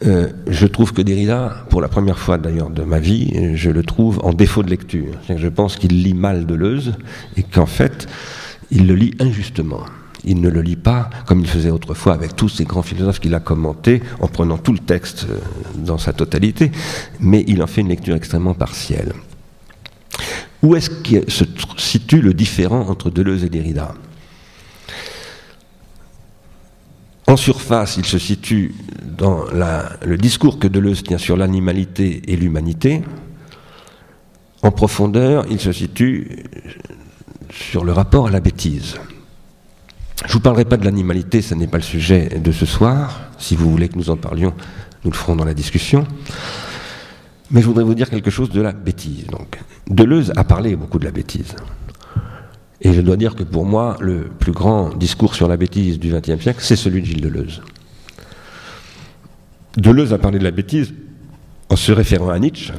Je trouve que Derrida, pour la première fois d'ailleurs de ma vie, je le trouve en défaut de lecture. Je pense qu'il lit mal Deleuze et qu'en fait, il le lit injustement. Il ne le lit pas comme il faisait autrefois avec tous ces grands philosophes qu'il a commentés en prenant tout le texte dans sa totalité, mais il en fait une lecture extrêmement partielle. Où est-ce que se situe le différent entre Deleuze et Derrida ? En surface, il se situe dans le discours que Deleuze tient sur l'animalité et l'humanité. En profondeur, il se situe sur le rapport à la bêtise. Je ne vous parlerai pas de l'animalité, ce n'est pas le sujet de ce soir. Si vous voulez que nous en parlions, nous le ferons dans la discussion. Mais je voudrais vous dire quelque chose de la bêtise. Donc, Deleuze a parlé beaucoup de la bêtise. Et je dois dire que pour moi, le plus grand discours sur la bêtise du XXe siècle, c'est celui de Gilles Deleuze. Deleuze a parlé de la bêtise en se référant à Nietzsche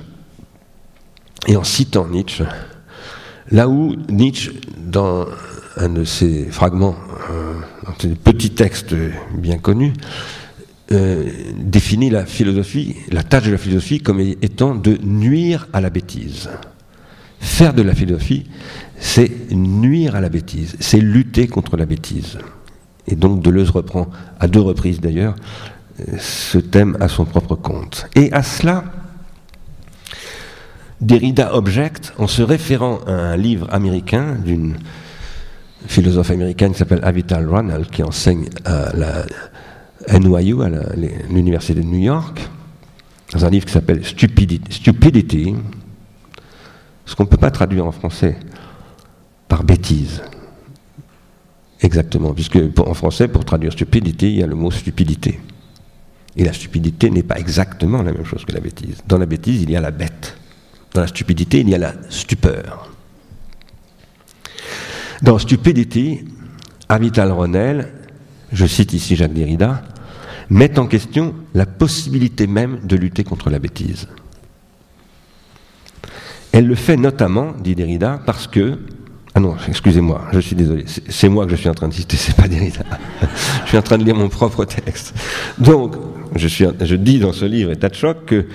et en citant Nietzsche, là où Nietzsche, dans un de ses fragments, dans un petit texte bien connu, définit la philosophie, la tâche de la philosophie comme étant de nuire à la bêtise. Faire de la philosophie, c'est nuire à la bêtise, c'est lutter contre la bêtise. Et donc Deleuze reprend, à 2 reprises d'ailleurs, ce thème à son propre compte. Et à cela, Derrida objecte en se référant à un livre américain d'une philosophe américaine qui s'appelle Avital Ronell, qui enseigne à la NYU, à l'Université de New York, dans un livre qui s'appelle Stupidity, ce qu'on ne peut pas traduire en français par bêtise. Exactement, puisque en français, pour traduire stupidity, il y a le mot stupidité. Et la stupidité n'est pas exactement la même chose que la bêtise. Dans la bêtise, il y a la bête. Dans la stupidité, il y a la stupeur. Dans Stupidity, Avital Ronell, je cite ici Jacques Derrida, met en question la possibilité même de lutter contre la bêtise. Elle le fait notamment, dit Derrida, parce que... Ah non, excusez-moi, je suis désolé, c'est moi que je suis en train de citer, c'est pas Derrida. Je suis en train de lire mon propre texte. Donc, je dis dans ce livre, État de choc, que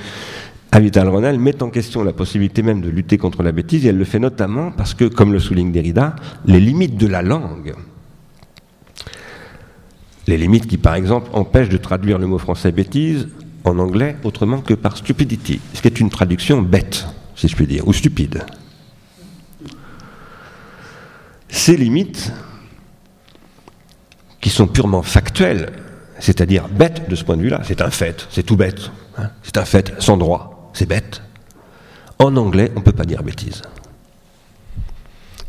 Avital Ronell met en question la possibilité même de lutter contre la bêtise, et elle le fait notamment parce que, comme le souligne Derrida, les limites de la langue, les limites qui, par exemple, empêchent de traduire le mot français bêtise en anglais autrement que par stupidity, ce qui est une traduction bête, si je puis dire, ou stupide. Ces limites, qui sont purement factuelles, c'est-à-dire bêtes de ce point de vue-là, c'est un fait, c'est tout bête, hein, c'est un fait sans droit, c'est bête. En anglais, on ne peut pas dire bêtise.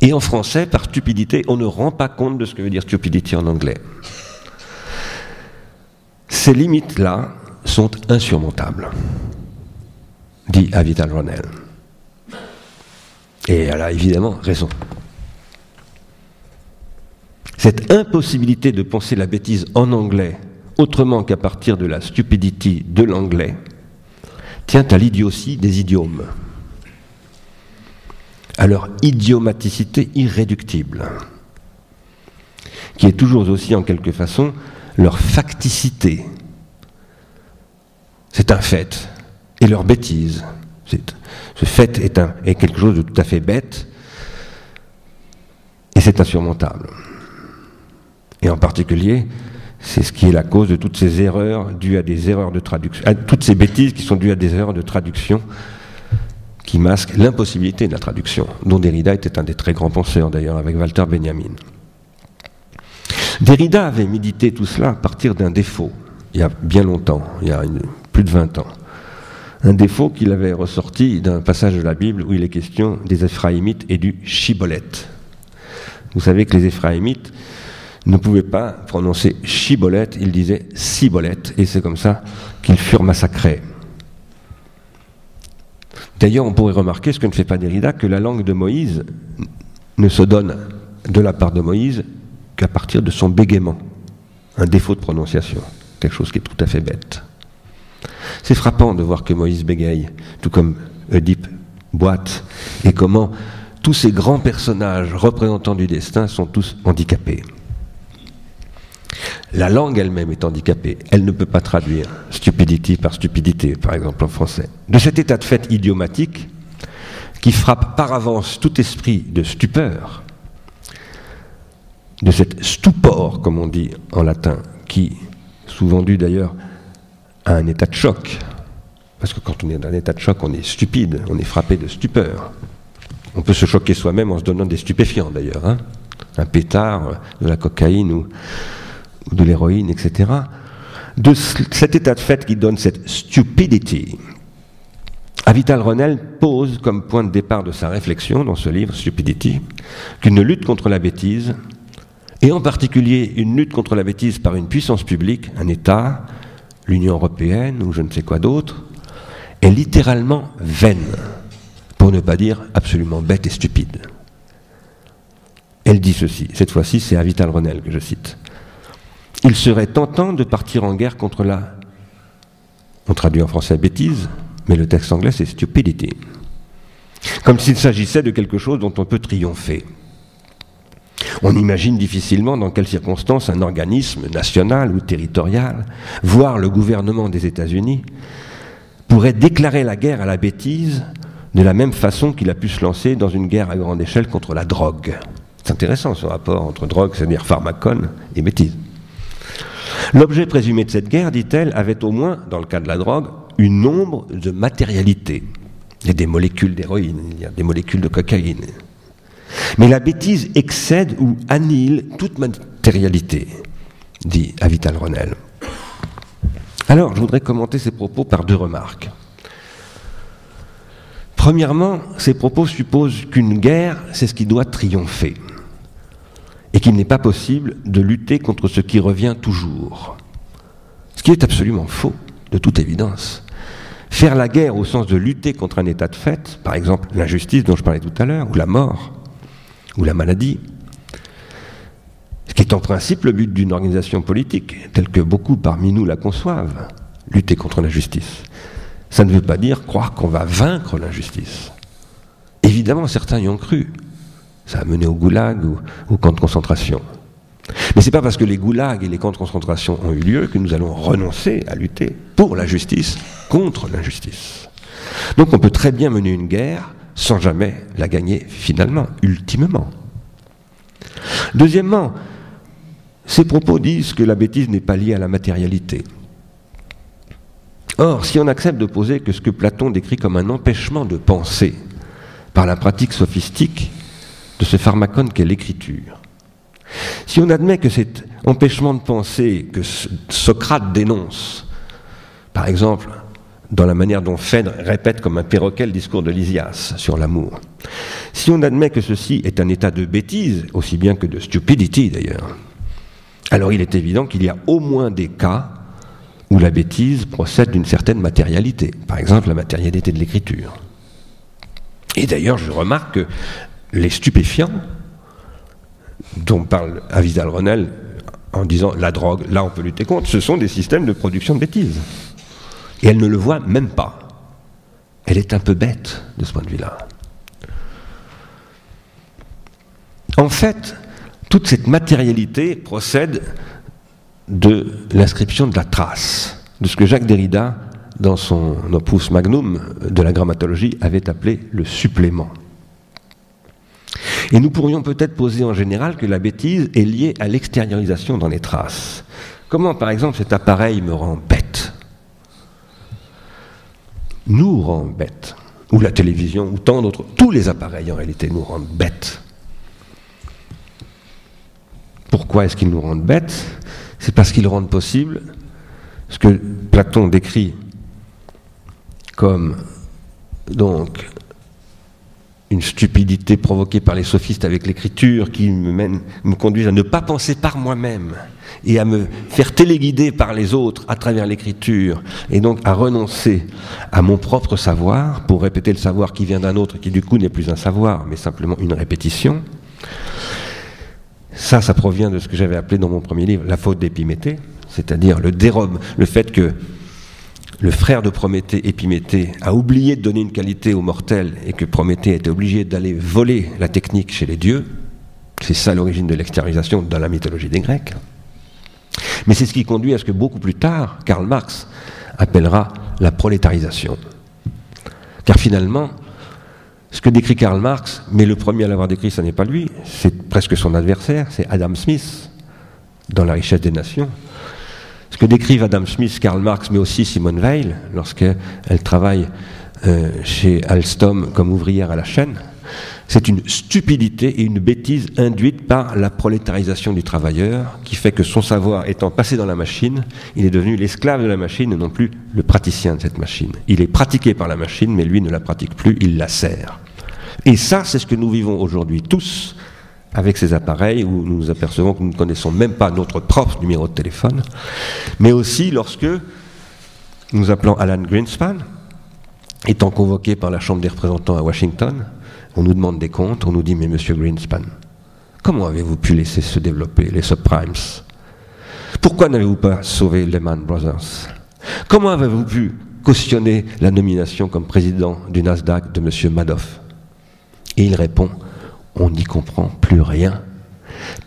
Et en français, par stupidité, on ne rend pas compte de ce que veut dire stupidity en anglais. Ces limites-là sont insurmontables, dit Avital Ronell. Et elle a évidemment raison. Cette impossibilité de penser la bêtise en anglais autrement qu'à partir de la stupidity de l'anglais tient à l'idiotie des idiomes, à leur idiomaticité irréductible, qui est toujours aussi en quelque façon leur facticité. C'est un fait, et leur bêtise. Ce fait est quelque chose de tout à fait bête, et c'est insurmontable. Et en particulier, C'est ce qui est la cause de toutes ces erreurs dues à des erreurs de traduction, à toutes ces bêtises qui sont dues à des erreurs de traduction qui masquent l'impossibilité de la traduction, dont Derrida était un des très grands penseurs d'ailleurs avec Walter Benjamin. Derrida avait médité tout cela à partir d'un défaut, il y a bien longtemps, il y a plus de 20 ans. Un défaut qu'il avait ressorti d'un passage de la Bible où il est question des Éphraïmites et du Shibboleth. Vous savez que les Éphraïmites ne pouvaient pas prononcer Shibboleth, ils disaient Siboleth, et c'est comme ça qu'ils furent massacrés. D'ailleurs, on pourrait remarquer, ce que ne fait pas Derrida, que la langue de Moïse ne se donne de la part de Moïse qu'à partir de son bégaiement, un défaut de prononciation, quelque chose qui est tout à fait bête. C'est frappant de voir que Moïse bégaye, tout comme Oedipe boite, et comment tous ces grands personnages représentants du destin sont tous handicapés. La langue elle-même est handicapée, elle ne peut pas traduire stupidity par stupidité, par exemple en français. De cet état de fait idiomatique, qui frappe par avance tout esprit de stupeur, de cette stupor, comme on dit en latin, qui, souvent dû d'ailleurs à un état de choc, parce que quand on est dans un état de choc, on est stupide, on est frappé de stupeur. On peut se choquer soi-même en se donnant des stupéfiants d'ailleurs, hein, un pétard, de la cocaïne ou de l'héroïne, etc. De cet état de fait qui donne cette stupidity, Avital Ronell pose comme point de départ de sa réflexion dans ce livre, Stupidity, qu'une lutte contre la bêtise, et en particulier une lutte contre la bêtise par une puissance publique, un État, l'Union européenne ou je ne sais quoi d'autre, est littéralement vaine, pour ne pas dire absolument bête et stupide. Elle dit ceci, cette fois-ci c'est Avital Ronell que je cite. Il serait tentant de partir en guerre contre la... On traduit en français bêtise, mais le texte anglais c'est stupidity. Comme s'il s'agissait de quelque chose dont on peut triompher. On imagine difficilement dans quelles circonstances un organisme national ou territorial, voire le gouvernement des États-Unis, pourrait déclarer la guerre à la bêtise de la même façon qu'il a pu se lancer dans une guerre à grande échelle contre la drogue. C'est intéressant ce rapport entre drogue, c'est-à-dire pharmacone, et bêtise. L'objet présumé de cette guerre, dit-elle, avait au moins, dans le cas de la drogue, une nombre de matérialités. Il y a des molécules d'héroïne, il y a des molécules de cocaïne. Mais la bêtise excède ou annihile toute matérialité, dit Avital Ronell. Alors, je voudrais commenter ces propos par deux remarques. Premièrement, ces propos supposent qu'une guerre, c'est ce qui doit triompher, et qu'il n'est pas possible de lutter contre ce qui revient toujours. Ce qui est absolument faux, de toute évidence. Faire la guerre au sens de lutter contre un état de fait, par exemple l'injustice dont je parlais tout à l'heure, ou la mort, ou la maladie, ce qui est en principe le but d'une organisation politique, telle que beaucoup parmi nous la conçoivent, lutter contre l'injustice. Ça ne veut pas dire croire qu'on va vaincre l'injustice. Évidemment, certains y ont cru. Ça a mené au goulag ou au camp de concentration. Mais ce n'est pas parce que les goulags et les camps de concentration ont eu lieu que nous allons renoncer à lutter pour la justice, contre l'injustice. Donc on peut très bien mener une guerre sans jamais la gagner finalement, ultimement. Deuxièmement, ces propos disent que la bêtise n'est pas liée à la matérialité. Or, si on accepte de poser que ce que Platon décrit comme un empêchement de penser par la pratique sophistique de ce pharmacone qu'est l'écriture, si on admet que cet empêchement de penser que Socrate dénonce, par exemple, dans la manière dont Phèdre répète comme un perroquet le discours de Lysias sur l'amour, si on admet que ceci est un état de bêtise, aussi bien que de stupidity d'ailleurs, alors il est évident qu'il y a au moins des cas où la bêtise procède d'une certaine matérialité, par exemple la matérialité de l'écriture. Et d'ailleurs, je remarque que les stupéfiants, dont parle Avital Ronell en disant la drogue, là on peut lutter contre, ce sont des systèmes de production de bêtises. Et elle ne le voit même pas. Elle est un peu bête de ce point de vue-là. En fait, toute cette matérialité procède de l'inscription de la trace, de ce que Jacques Derrida, dans son opus magnum de la grammatologie, avait appelé le supplément. Et nous pourrions peut-être poser en général que la bêtise est liée à l'extériorisation dans les traces, Comment, par exemple, cet appareil me rend bête, nous rend bête, ou la télévision, ou tant d'autres, tous les appareils en réalité nous rendent bêtes. Pourquoi est-ce qu'ils nous rendent bêtes? C'est parce qu'ils rendent possible ce que Platon décrit comme donc une stupidité provoquée par les sophistes avec l'écriture qui me conduisent à ne pas penser par moi-même et à me faire téléguider par les autres à travers l'écriture et donc à renoncer à mon propre savoir pour répéter le savoir qui vient d'un autre qui du coup n'est plus un savoir mais simplement une répétition. Ça provient de ce que j'avais appelé dans mon premier livre la faute d'Épiméthée, c'est-à-dire le fait que le frère de Prométhée, Épiméthée, a oublié de donner une qualité aux mortels et que Prométhée était obligé d'aller voler la technique chez les dieux. C'est ça l'origine de l'extériorisation dans la mythologie des Grecs. Mais c'est ce qui conduit à ce que beaucoup plus tard, Karl Marx appellera la prolétarisation. Car finalement, ce que décrit Karl Marx, mais le premier à l'avoir décrit, ce n'est pas lui, c'est presque son adversaire, c'est Adam Smith, dans La richesse des nations. Ce que décrivent Adam Smith, Karl Marx, mais aussi Simone Weil, lorsqu'elle travaille chez Alstom comme ouvrière à la chaîne, c'est une stupidité et une bêtise induite par la prolétarisation du travailleur, qui fait que son savoir étant passé dans la machine, il est devenu l'esclave de la machine et non plus le praticien de cette machine. Il est pratiqué par la machine, mais lui ne la pratique plus, il la sert. Et ça, c'est ce que nous vivons aujourd'hui tous, avec ces appareils où nous nous apercevons que nous ne connaissons même pas notre propre numéro de téléphone, mais aussi lorsque nous appelons Alan Greenspan, étant convoqué par la Chambre des représentants à Washington, on nous demande des comptes, on nous dit « Mais monsieur Greenspan, comment avez-vous pu laisser se développer les subprimes? Pourquoi n'avez-vous pas sauvé Lehman Brothers? Comment avez-vous pu cautionner la nomination comme président du Nasdaq de monsieur Madoff ?» Et il répond « On n'y comprend plus rien.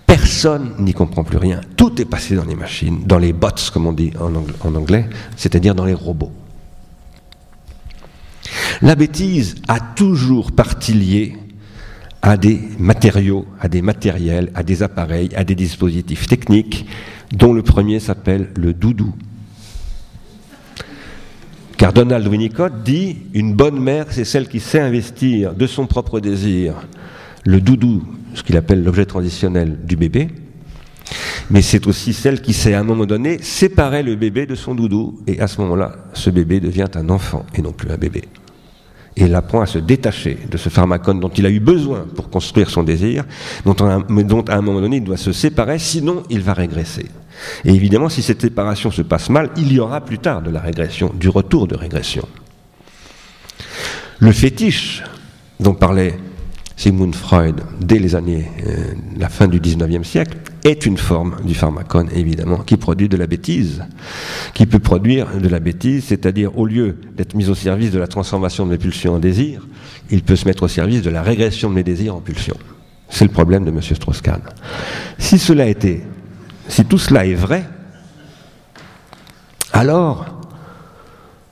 Personne n'y comprend plus rien. Tout est passé dans les machines, dans les bots, comme on dit en anglais, c'est-à-dire dans les robots. » La bêtise a toujours partie liée à des matériaux, à des matériels, à des appareils, à des dispositifs techniques, dont le premier s'appelle le doudou. Car Donald Winnicott dit « Une bonne mère, c'est celle qui sait investir de son propre désir le doudou, ce qu'il appelle l'objet transitionnel du bébé, mais c'est aussi celle qui sait à un moment donné séparer le bébé de son doudou, et à ce moment-là, ce bébé devient un enfant et non plus un bébé. Et il apprend à se détacher de ce pharmacone dont il a eu besoin pour construire son désir, dont à un moment donné il doit se séparer, sinon il va régresser. Et évidemment, si cette séparation se passe mal, il y aura plus tard de la régression, du retour de régression. Le fétiche dont parlait Sigmund Freud dès la fin du XIXe siècle est une forme du pharmacone, évidemment, qui produit de la bêtise, qui peut produire de la bêtise, c'est-à-dire au lieu d'être mis au service de la transformation de mes pulsions en désir, il peut se mettre au service de la régression de mes désirs en pulsions. C'est le problème de M. Strauss-Kahn. Si tout cela est vrai, alors,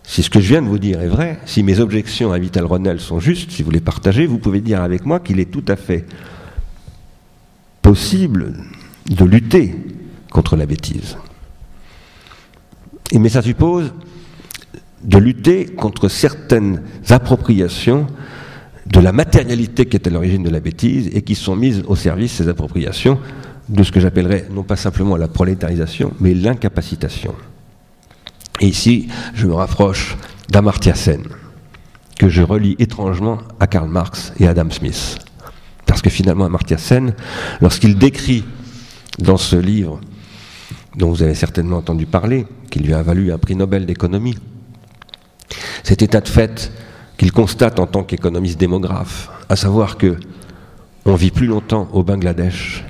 si ce que je viens de vous dire est vrai, si mes objections à Vital Ronel sont justes, si vous les partagez, vous pouvez dire avec moi qu'il est tout à fait possible de lutter contre la bêtise. Mais ça suppose de lutter contre certaines appropriations de la matérialité qui est à l'origine de la bêtise et qui sont mises au service, ces appropriations, de ce que j'appellerais non pas simplement la prolétarisation, mais l'incapacitation. Et ici, je me rapproche d'Amartya Sen, que je relie étrangement à Karl Marx et Adam Smith. Parce que finalement, Amartya Sen, lorsqu'il décrit dans ce livre, dont vous avez certainement entendu parler, qui lui a valu un prix Nobel d'économie, cet état de fait qu'il constate en tant qu'économiste démographe, à savoir que on vit plus longtemps au Bangladesh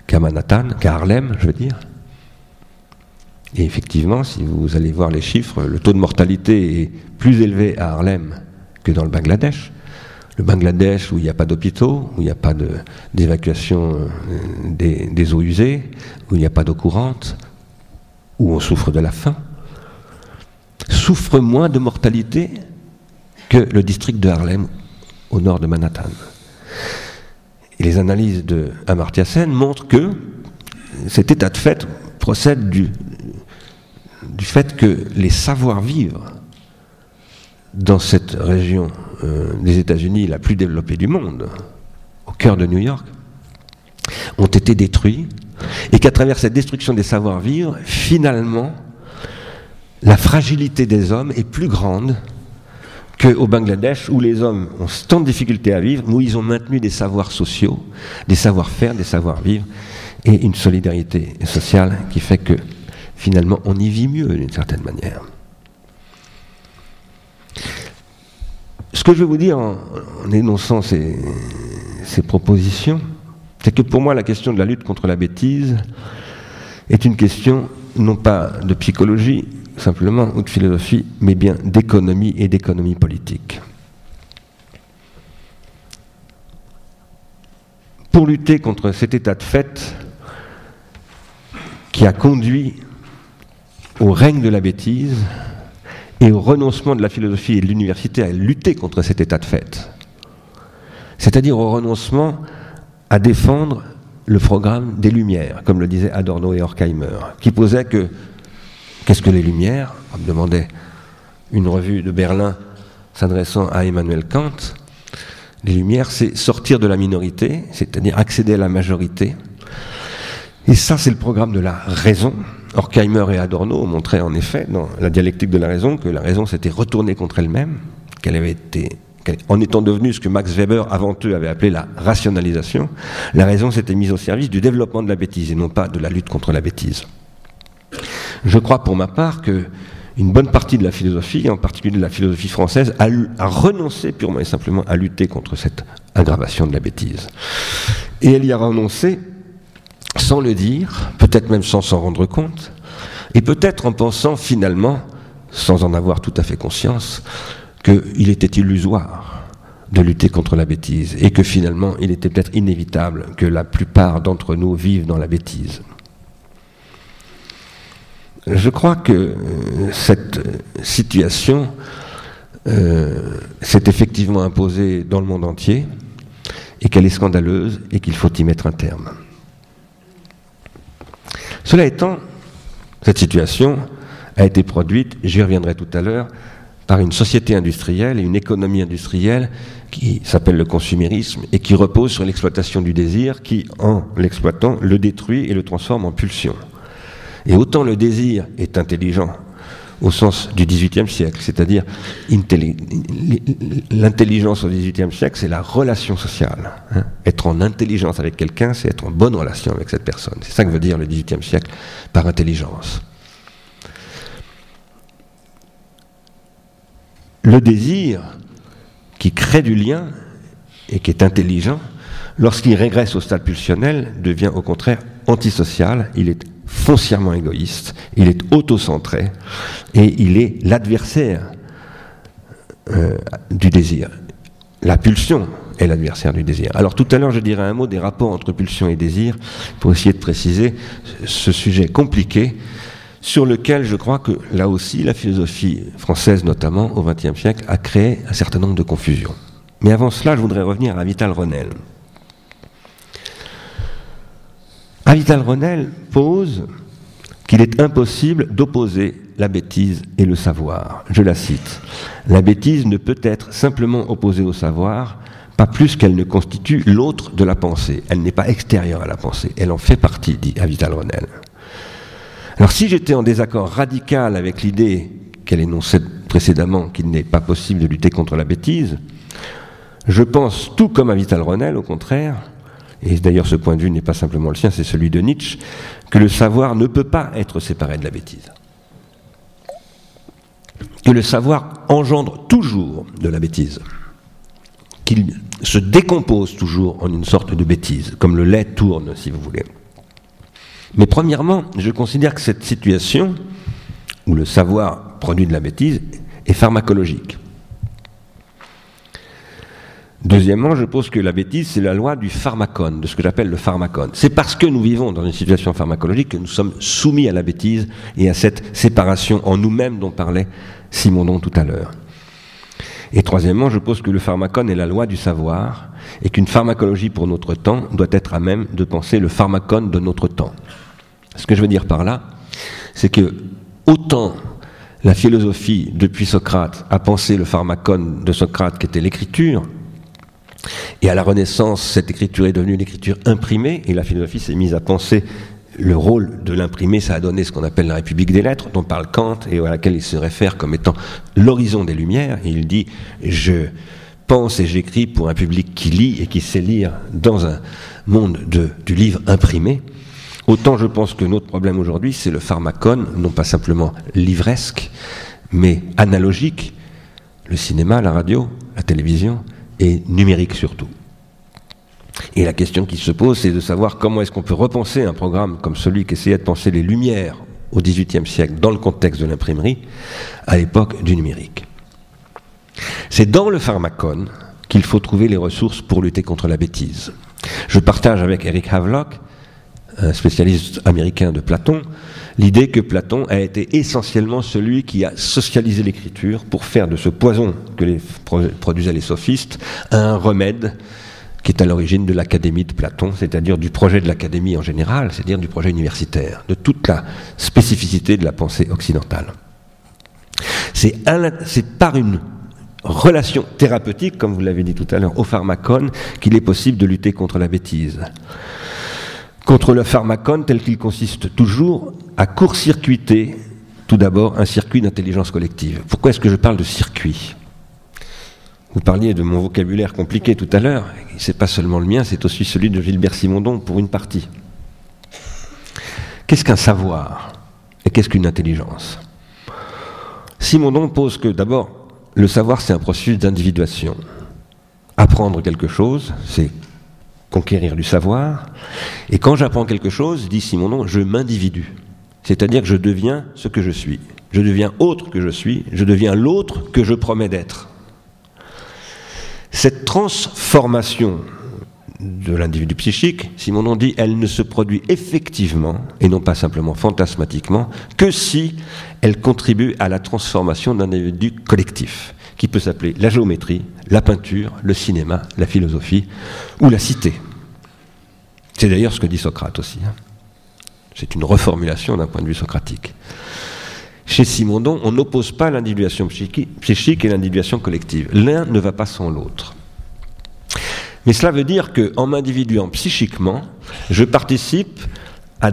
qu'à Manhattan, qu'à Harlem, je veux dire. Et effectivement, si vous allez voir les chiffres, le taux de mortalité est plus élevé à Harlem que dans le Bangladesh. Le Bangladesh où il n'y a pas d'hôpitaux, où il n'y a pas d'évacuation des eaux usées, où il n'y a pas d'eau courante, où on souffre de la faim, souffre moins de mortalité que le district de Harlem au nord de Manhattan. Et les analyses de Amartya Sen montrent que cet état de fait procède du fait que les savoir-vivre dans cette région des États-Unis la plus développée du monde, au cœur de New York, ont été détruits, et qu'à travers cette destruction des savoir-vivre, finalement, la fragilité des hommes est plus grande qu'au Bangladesh, où les hommes ont tant de difficultés à vivre, où ils ont maintenu des savoirs sociaux, des savoir-faire, des savoir-vivre, et une solidarité sociale qui fait que, finalement, on y vit mieux, d'une certaine manière. Ce que je veux vous dire en énonçant ces propositions, c'est que pour moi, la question de la lutte contre la bêtise est une question non pas de psychologie, simplement, ou de philosophie, mais bien d'économie et d'économie politique. Pour lutter contre cet état de fait qui a conduit au règne de la bêtise et au renoncement de la philosophie et de l'université à lutter contre cet état de fait, c'est-à-dire au renoncement à défendre le programme des Lumières, comme le disaient Adorno et Horkheimer, qui posait que qu'est-ce que les Lumières ? On me demandait une revue de Berlin s'adressant à Emmanuel Kant. Les Lumières, c'est sortir de la minorité, c'est-à-dire accéder à la majorité. Et ça, c'est le programme de la raison. Horkheimer et Adorno ont montré en effet, dans la dialectique de la raison, que la raison s'était retournée contre elle-même, en étant devenue ce que Max Weber, avant eux, avait appelé la rationalisation, la raison s'était mise au service du développement de la bêtise et non pas de la lutte contre la bêtise. Je crois pour ma part que une bonne partie de la philosophie, en particulier de la philosophie française, a renoncé purement et simplement à lutter contre cette aggravation de la bêtise. Et elle y a renoncé sans le dire, peut-être même sans s'en rendre compte, et peut-être en pensant finalement, sans en avoir tout à fait conscience, qu'il était illusoire de lutter contre la bêtise, et que finalement il était peut-être inévitable que la plupart d'entre nous vivent dans la bêtise. Je crois que cette situation s'est effectivement imposée dans le monde entier et qu'elle est scandaleuse et qu'il faut y mettre un terme. Cela étant, cette situation a été produite, j'y reviendrai tout à l'heure, par une société industrielle et une économie industrielle qui s'appelle le consumérisme et qui repose sur l'exploitation du désir qui, en l'exploitant, le détruit et le transforme en pulsion. Et autant le désir est intelligent au sens du XVIIIe siècle, c'est-à-dire l'intelligence au XVIIIe siècle, c'est la relation sociale. Être en intelligence avec quelqu'un, c'est être en bonne relation avec cette personne. C'est ça que veut dire le XVIIIe siècle par intelligence. Le désir qui crée du lien et qui est intelligent, lorsqu'il régresse au stade pulsionnel, devient au contraire antisocial, il est foncièrement égoïste, il est autocentré et il est l'adversaire du désir. La pulsion est l'adversaire du désir. Alors tout à l'heure je dirai un mot des rapports entre pulsion et désir pour essayer de préciser ce sujet compliqué sur lequel je crois que là aussi la philosophie française notamment au XXe siècle a créé un certain nombre de confusions. Mais avant cela je voudrais revenir à Vital Renel. Vital Renel pose qu'il est impossible d'opposer la bêtise et le savoir. Je la cite. La bêtise ne peut être simplement opposée au savoir, pas plus qu'elle ne constitue l'autre de la pensée. Elle n'est pas extérieure à la pensée, elle en fait partie, dit Vital Renel. Alors si j'étais en désaccord radical avec l'idée qu'elle énonçait précédemment qu'il n'est pas possible de lutter contre la bêtise, je pense tout comme Vital Renel, au contraire, et d'ailleurs ce point de vue n'est pas simplement le sien, c'est celui de Nietzsche, que le savoir ne peut pas être séparé de la bêtise. Que le savoir engendre toujours de la bêtise. Qu'il se décompose toujours en une sorte de bêtise, comme le lait tourne, si vous voulez. Mais premièrement, je considère que cette situation, où le savoir produit de la bêtise, est pharmacologique. Deuxièmement, je pose que la bêtise, c'est la loi du pharmacone, de ce que j'appelle le pharmacone. C'est parce que nous vivons dans une situation pharmacologique que nous sommes soumis à la bêtise et à cette séparation en nous-mêmes dont parlait Simondon tout à l'heure. Et troisièmement, je pose que le pharmacone est la loi du savoir et qu'une pharmacologie pour notre temps doit être à même de penser le pharmacone de notre temps. Ce que je veux dire par là, c'est que autant la philosophie, depuis Socrate, a pensé le pharmacone de Socrate qui était l'écriture, et à la Renaissance, cette écriture est devenue l'écriture imprimée, et la philosophie s'est mise à penser le rôle de l'imprimé. Ça a donné ce qu'on appelle la République des lettres, dont parle Kant, et à laquelle il se réfère comme étant l'horizon des Lumières. Et il dit « Je pense et j'écris pour un public qui lit et qui sait lire dans un monde du livre imprimé ». Autant je pense que notre problème aujourd'hui, c'est le pharmacone, non pas simplement livresque, mais analogique, le cinéma, la radio, la télévision, et numérique surtout. Et la question qui se pose, c'est de savoir comment est-ce qu'on peut repenser un programme comme celui qui essayait de penser les Lumières au XVIIIe siècle dans le contexte de l'imprimerie, à l'époque du numérique. C'est dans le pharmacone qu'il faut trouver les ressources pour lutter contre la bêtise. Je partage avec Eric Havelock, un spécialiste américain de Platon, l'idée que Platon a été essentiellement celui qui a socialisé l'écriture pour faire de ce poison que produisaient les sophistes un remède qui est à l'origine de l'académie de Platon, c'est-à-dire du projet de l'académie en général, c'est-à-dire du projet universitaire, de toute la spécificité de la pensée occidentale. C'est par une relation thérapeutique, comme vous l'avez dit tout à l'heure, au pharmacone, qu'il est possible de lutter contre la bêtise. Contre le pharmacone tel qu'il consiste toujours à court-circuiter tout d'abord un circuit d'intelligence collective. Pourquoi est-ce que je parle de circuit ? Vous parliez de mon vocabulaire compliqué tout à l'heure, c'est pas seulement le mien, c'est aussi celui de Gilbert Simondon pour une partie. Qu'est-ce qu'un savoir et qu'est-ce qu'une intelligence ? Simondon pose que d'abord, le savoir c'est un processus d'individuation. Apprendre quelque chose, c'est conquérir du savoir, et quand j'apprends quelque chose, dit Simondon, je m'individue. C'est-à-dire que je deviens ce que je suis. Je deviens autre que je suis, je deviens l'autre que je promets d'être. Cette transformation de l'individu psychique, Simondon dit, elle ne se produit effectivement, et non pas simplement fantasmatiquement, que si elle contribue à la transformation d'un individu collectif, qui peut s'appeler la géométrie, la peinture, le cinéma, la philosophie ou la cité. C'est d'ailleurs ce que dit Socrate aussi. C'est une reformulation d'un point de vue socratique. Chez Simondon, on n'oppose pas l'individuation psychique et l'individuation collective. L'un ne va pas sans l'autre. Mais cela veut dire qu'en m'individuant psychiquement, je participe à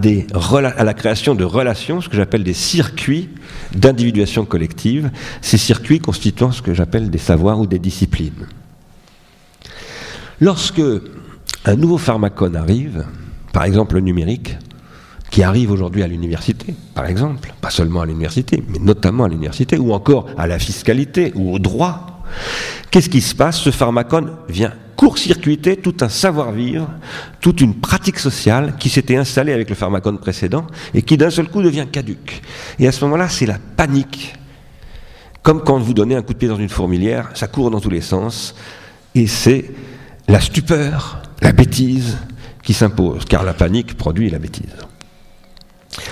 la création de relations, ce que j'appelle des circuits d'individuation collective, ces circuits constituant ce que j'appelle des savoirs ou des disciplines. Lorsque un nouveau pharmacone arrive, par exemple le numérique, qui arrive aujourd'hui à l'université, par exemple, pas seulement à l'université, mais notamment à l'université, ou encore à la fiscalité, ou au droit, qu'est-ce qui se passe ? Ce pharmacone vient court-circuiter tout un savoir-vivre, toute une pratique sociale qui s'était installée avec le pharmacone précédent et qui d'un seul coup devient caduque. Et à ce moment-là, c'est la panique. Comme quand vous donnez un coup de pied dans une fourmilière, ça court dans tous les sens, et c'est la stupeur, la bêtise qui s'impose, car la panique produit la bêtise.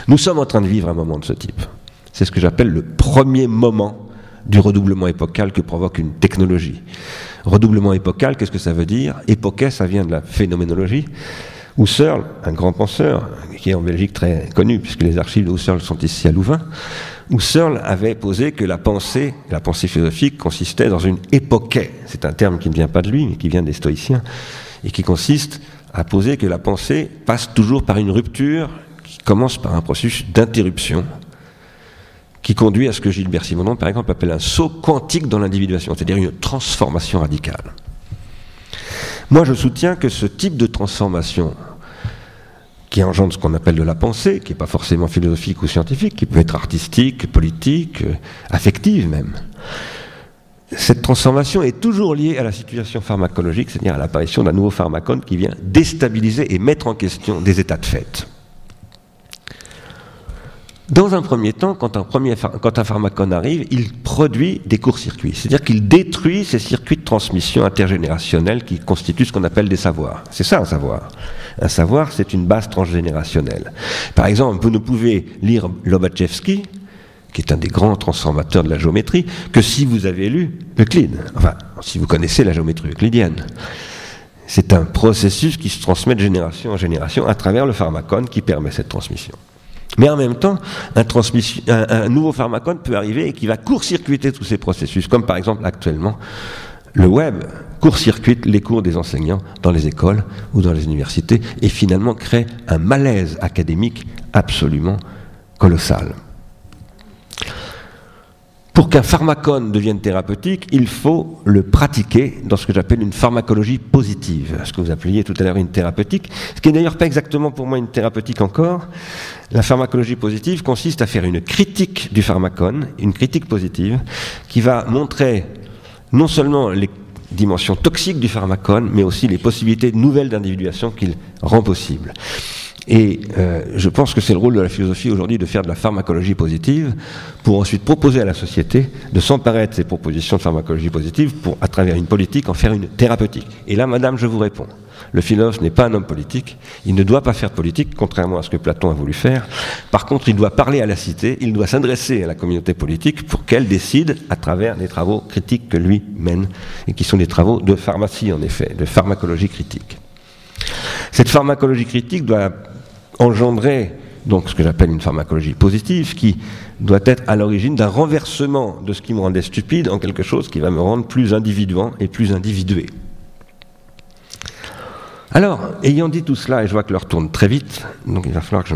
Nous sommes en train de vivre un moment de ce type. C'est ce que j'appelle le premier moment du redoublement épocal que provoque une technologie. Redoublement épocal, qu'est-ce que ça veut dire ? Époquet, ça vient de la phénoménologie. Husserl, un grand penseur, qui est en Belgique très connu, puisque les archives de Husserl sont ici à Louvain, Husserl avait posé que la pensée philosophique consistait dans une époquet. C'est un terme qui ne vient pas de lui, mais qui vient des stoïciens, et qui consiste à poser que la pensée passe toujours par une rupture qui commence par un processus d'interruption, qui conduit à ce que Gilbert Simondon, par exemple, appelle un saut quantique dans l'individuation, c'est-à-dire une transformation radicale. Moi, je soutiens que ce type de transformation, qui engendre ce qu'on appelle de la pensée, qui n'est pas forcément philosophique ou scientifique, qui peut être artistique, politique, affective même, cette transformation est toujours liée à la situation pharmacologique, c'est-à-dire à l'apparition d'un nouveau pharmacone qui vient déstabiliser et mettre en question des états de fait. Dans un premier temps, quand un pharmacone arrive, il produit des court-circuits, c'est-à-dire qu'il détruit ces circuits de transmission intergénérationnelle qui constituent ce qu'on appelle des savoirs. C'est ça un savoir. Un savoir, c'est une base transgénérationnelle. Par exemple, vous ne pouvez lire Lobachevsky, qui est un des grands transformateurs de la géométrie, que si vous avez lu Euclide, enfin, si vous connaissez la géométrie euclidienne. C'est un processus qui se transmet de génération en génération à travers le pharmacone qui permet cette transmission. Mais en même temps, un nouveau pharmacone peut arriver et qui va court-circuiter tous ces processus, comme par exemple actuellement, le web court-circuite les cours des enseignants dans les écoles ou dans les universités et finalement crée un malaise académique absolument colossal. Pour qu'un pharmacone devienne thérapeutique, il faut le pratiquer dans ce que j'appelle une pharmacologie positive, ce que vous appeliez tout à l'heure une thérapeutique, ce qui n'est d'ailleurs pas exactement pour moi une thérapeutique encore. La pharmacologie positive consiste à faire une critique du pharmacone, une critique positive, qui va montrer non seulement les dimensions toxiques du pharmacone, mais aussi les possibilités nouvelles d'individuation qu'il rend possible. Et je pense que c'est le rôle de la philosophie aujourd'hui de faire de la pharmacologie positive pour ensuite proposer à la société de s'emparer de ces propositions de pharmacologie positive pour, à travers une politique, en faire une thérapeutique. Et là, madame, je vous réponds. Le philosophe n'est pas un homme politique, il ne doit pas faire politique, contrairement à ce que Platon a voulu faire. Par contre, il doit parler à la cité, il doit s'adresser à la communauté politique pour qu'elle décide à travers les travaux critiques que lui mène, et qui sont des travaux de pharmacie, en effet, de pharmacologie critique. Cette pharmacologie critique doit engendrer donc ce que j'appelle une pharmacologie positive qui doit être à l'origine d'un renversement de ce qui me rendait stupide en quelque chose qui va me rendre plus individuant et plus individué. Alors, ayant dit tout cela, et je vois que l'heure tourne très vite, donc il va falloir que je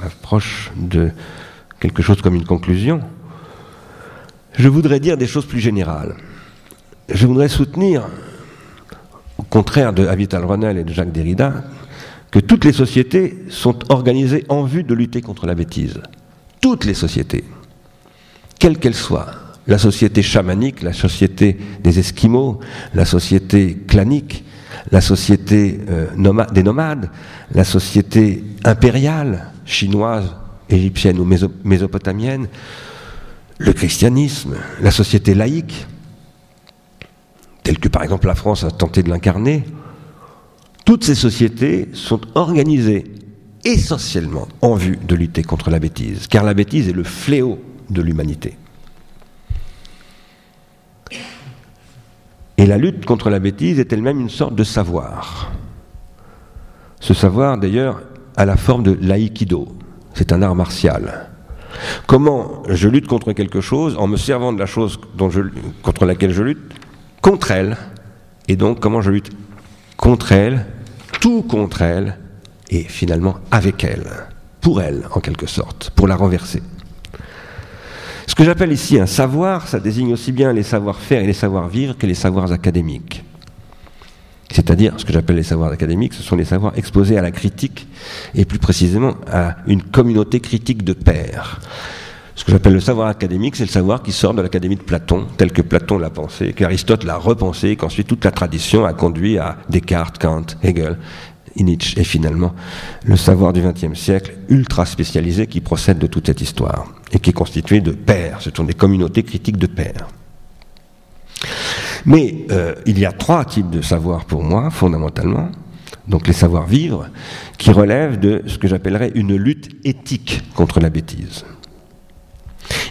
m'approche de quelque chose comme une conclusion, je voudrais dire des choses plus générales. Je voudrais soutenir, au contraire de Avital Ronell et de Jacques Derrida, que toutes les sociétés sont organisées en vue de lutter contre la bêtise. Toutes les sociétés, quelles qu'elles soient. La société chamanique, la société des Esquimaux, la société clanique, la société des nomades, la société impériale, chinoise, égyptienne ou mésopotamienne, le christianisme, la société laïque, telle que par exemple la France a tenté de l'incarner. Toutes ces sociétés sont organisées essentiellement en vue de lutter contre la bêtise, car la bêtise est le fléau de l'humanité. Et la lutte contre la bêtise est elle-même une sorte de savoir. Ce savoir, d'ailleurs, a la forme de l'aïkido. C'est un art martial. Comment je lutte contre quelque chose en me servant de la chose contre laquelle je lutte, contre elle, et donc comment je lutte contre elle, tout contre elle, et finalement avec elle, pour elle en quelque sorte, pour la renverser. Ce que j'appelle ici un savoir, ça désigne aussi bien les savoir-faire et les savoir-vivre que les savoirs académiques. C'est-à-dire, ce que j'appelle les savoirs académiques, ce sont les savoirs exposés à la critique, et plus précisément à une communauté critique de pairs. Ce que j'appelle le savoir académique, c'est le savoir qui sort de l'académie de Platon, tel que Platon l'a pensé, qu'Aristote l'a repensé, qu'ensuite toute la tradition a conduit à Descartes, Kant, Hegel, Nietzsche, et finalement le savoir du XXe siècle, ultra spécialisé, qui procède de toute cette histoire, et qui est constitué de pairs, ce sont des communautés critiques de pairs. Mais il y a trois types de savoirs pour moi, fondamentalement. Donc les savoirs-vivre, qui relèvent de ce que j'appellerais une lutte éthique contre la bêtise.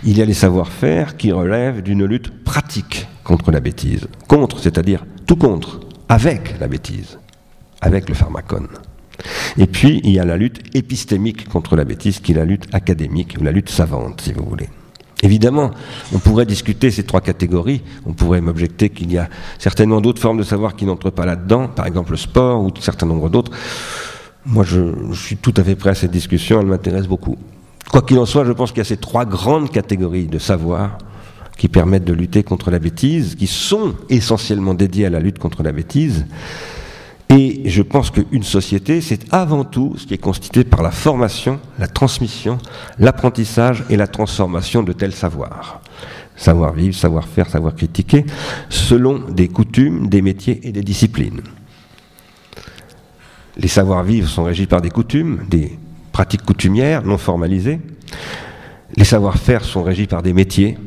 Il y a les savoir-faire qui relèvent d'une lutte pratique contre la bêtise. Contre, c'est-à-dire tout contre, avec la bêtise, avec le pharmacone. Et puis, il y a la lutte épistémique contre la bêtise, qui est la lutte académique, ou la lutte savante, si vous voulez. Évidemment, on pourrait discuter ces trois catégories, on pourrait m'objecter qu'il y a certainement d'autres formes de savoir qui n'entrent pas là-dedans, par exemple le sport, ou un certain nombre d'autres. Moi, je suis tout à fait prêt à cette discussion, elle m'intéresse beaucoup. Quoi qu'il en soit, je pense qu'il y a ces trois grandes catégories de savoir qui permettent de lutter contre la bêtise, qui sont essentiellement dédiées à la lutte contre la bêtise. Et je pense qu'une société, c'est avant tout ce qui est constitué par la formation, la transmission, l'apprentissage et la transformation de tels savoirs. Savoir-vivre, savoir-faire, savoir critiquer, selon des coutumes, des métiers et des disciplines. Les savoir-vivre sont régis par des coutumes, des pratiques coutumières non formalisées. Les savoir-faire sont régis par des métiers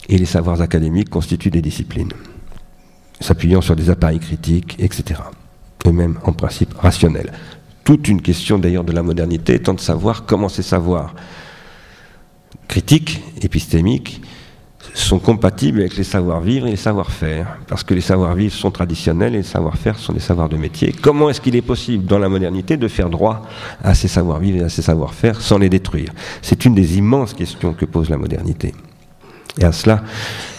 et les savoirs académiques constituent des disciplines, s'appuyant sur des appareils critiques, etc. Eux-mêmes en principe rationnels. Toute une question d'ailleurs de la modernité étant de savoir comment ces savoirs critiques, épistémiques, sont compatibles avec les savoir-vivre et les savoir-faire, parce que les savoir-vivre sont traditionnels et les savoir-faire sont des savoirs de métier. Comment est-ce qu'il est possible, dans la modernité, de faire droit à ces savoir-vivre et à ces savoir-faire sans les détruire? C'est une des immenses questions que pose la modernité. Et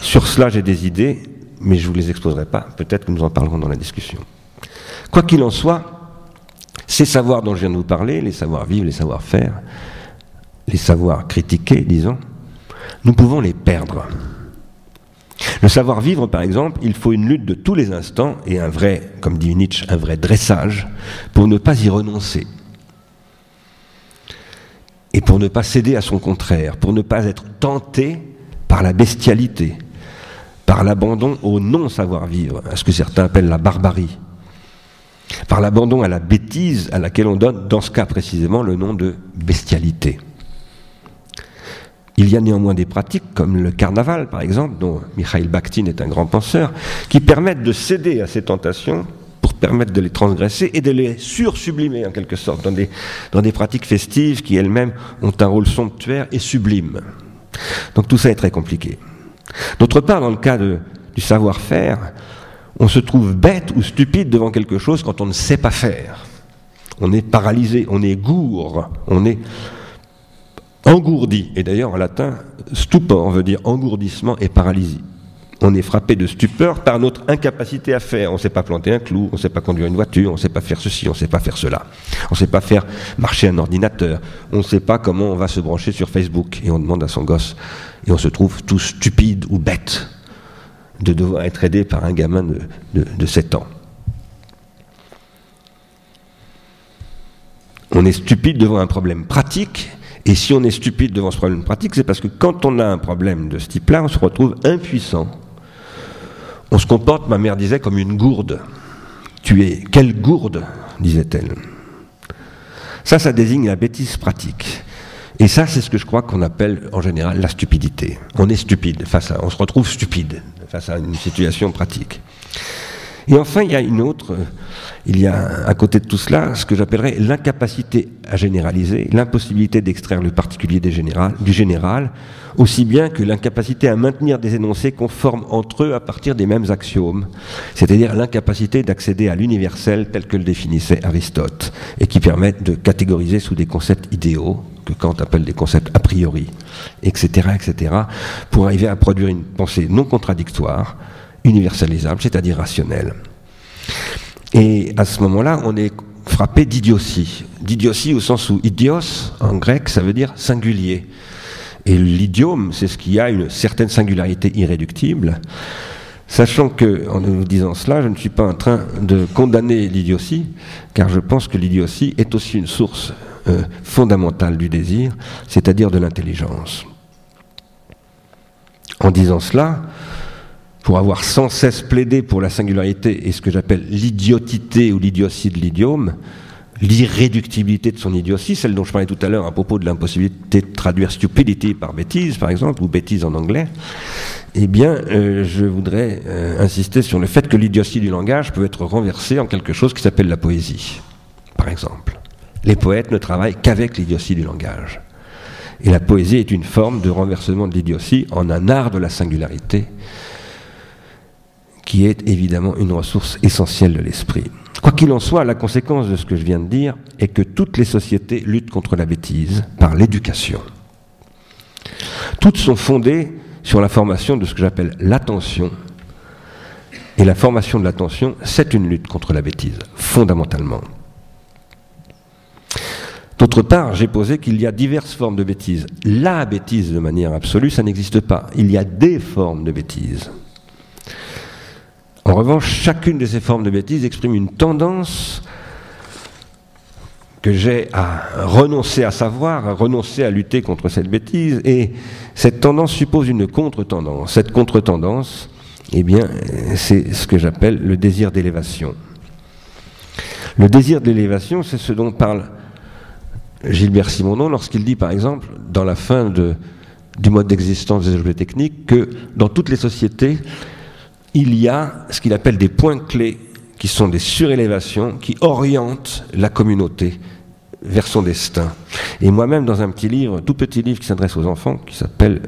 sur cela, j'ai des idées, mais je ne vous les exposerai pas. Peut-être que nous en parlerons dans la discussion. Quoi qu'il en soit, ces savoirs dont je viens de vous parler, les savoir-vivre, les savoir-faire, les savoirs critiqués, disons, nous pouvons les perdre. Le savoir-vivre, par exemple, il faut une lutte de tous les instants et un vrai, comme dit Nietzsche, un vrai dressage pour ne pas y renoncer. Et pour ne pas céder à son contraire, pour ne pas être tenté par la bestialité, par l'abandon au non-savoir-vivre, à ce que certains appellent la barbarie, par l'abandon à la bêtise à laquelle on donne, dans ce cas précisément, le nom de bestialité. Il y a néanmoins des pratiques, comme le carnaval par exemple, dont Mikhail Bakhtin est un grand penseur, qui permettent de céder à ces tentations pour permettre de les transgresser et de les sursublimer en quelque sorte dans des pratiques festives qui elles-mêmes ont un rôle somptuaire et sublime. Donc tout ça est très compliqué. D'autre part, dans le cas du savoir-faire, on se trouve bête ou stupide devant quelque chose quand on ne sait pas faire. On est paralysé, on est gourd, on est engourdi. Et d'ailleurs, en latin, stupor veut dire engourdissement et paralysie. On est frappé de stupeur par notre incapacité à faire. On ne sait pas planter un clou, on ne sait pas conduire une voiture, on ne sait pas faire ceci, on ne sait pas faire cela. On ne sait pas faire marcher un ordinateur. On ne sait pas comment on va se brancher sur Facebook. Et on demande à son gosse. Et on se trouve tout stupide ou bête de devoir être aidé par un gamin de 7 ans. On est stupide devant un problème pratique. Et si on est stupide devant ce problème pratique, c'est parce que quand on a un problème de ce type-là, on se retrouve impuissant. On se comporte, ma mère disait, comme une gourde. Tu es quelle gourde, disait-elle. Ça désigne la bêtise pratique. Et ça, c'est ce que je crois qu'on appelle en général la stupidité. On est stupide on se retrouve stupide face à une situation pratique. Et enfin, il y a à côté de tout cela, ce que j'appellerais l'incapacité à généraliser, l'impossibilité d'extraire le particulier du général, aussi bien que l'incapacité à maintenir des énoncés conformes entre eux à partir des mêmes axiomes, c'est-à-dire l'incapacité d'accéder à l'universel tel que le définissait Aristote, et qui permettent de catégoriser sous des concepts idéaux, que Kant appelle des concepts a priori, etc., pour arriver à produire une pensée non contradictoire, universalisable, c'est-à-dire rationnelle. Et à ce moment-là, on est frappé d'idiotie. D'idiotie au sens où idios, en grec, ça veut dire singulier. Et l'idiome, c'est ce qui a une certaine singularité irréductible. Sachant que, en vous disant cela, je ne suis pas en train de condamner l'idiotie, car je pense que l'idiotie est aussi une source fondamentale du désir, c'est-à-dire de l'intelligence. En disant cela, pour avoir sans cesse plaidé pour la singularité et ce que j'appelle l'idiotité ou l'idiotie de l'idiome, l'irréductibilité de son idiotie, celle dont je parlais tout à l'heure à propos de l'impossibilité de traduire stupidity par bêtise, par exemple, ou bêtise en anglais, eh bien, je voudrais insister sur le fait que l'idiotie du langage peut être renversée en quelque chose qui s'appelle la poésie, par exemple. Les poètes ne travaillent qu'avec l'idiotie du langage. Et la poésie est une forme de renversement de l'idiotie en un art de la singularité, qui est évidemment une ressource essentielle de l'esprit. Quoi qu'il en soit, la conséquence de ce que je viens de dire est que toutes les sociétés luttent contre la bêtise par l'éducation. Toutes sont fondées sur la formation de ce que j'appelle l'attention. Et la formation de l'attention, c'est une lutte contre la bêtise, fondamentalement. D'autre part, j'ai posé qu'il y a diverses formes de bêtise. La bêtise, de manière absolue, ça n'existe pas. Il y a des formes de bêtise. En revanche, chacune de ces formes de bêtise exprime une tendance que j'ai à renoncer à savoir, à renoncer à lutter contre cette bêtise, et cette tendance suppose une contre-tendance. Cette contre-tendance, eh bien, c'est ce que j'appelle le désir d'élévation. Le désir d'élévation, c'est ce dont parle Gilbert Simondon lorsqu'il dit, par exemple, dans la fin du mode d'existence des objets techniques, que dans toutes les sociétés, il y a ce qu'il appelle des points clés qui sont des surélévations qui orientent la communauté vers son destin. Et moi-même, dans un petit livre, tout petit livre qui s'adresse aux enfants, qui s'appelle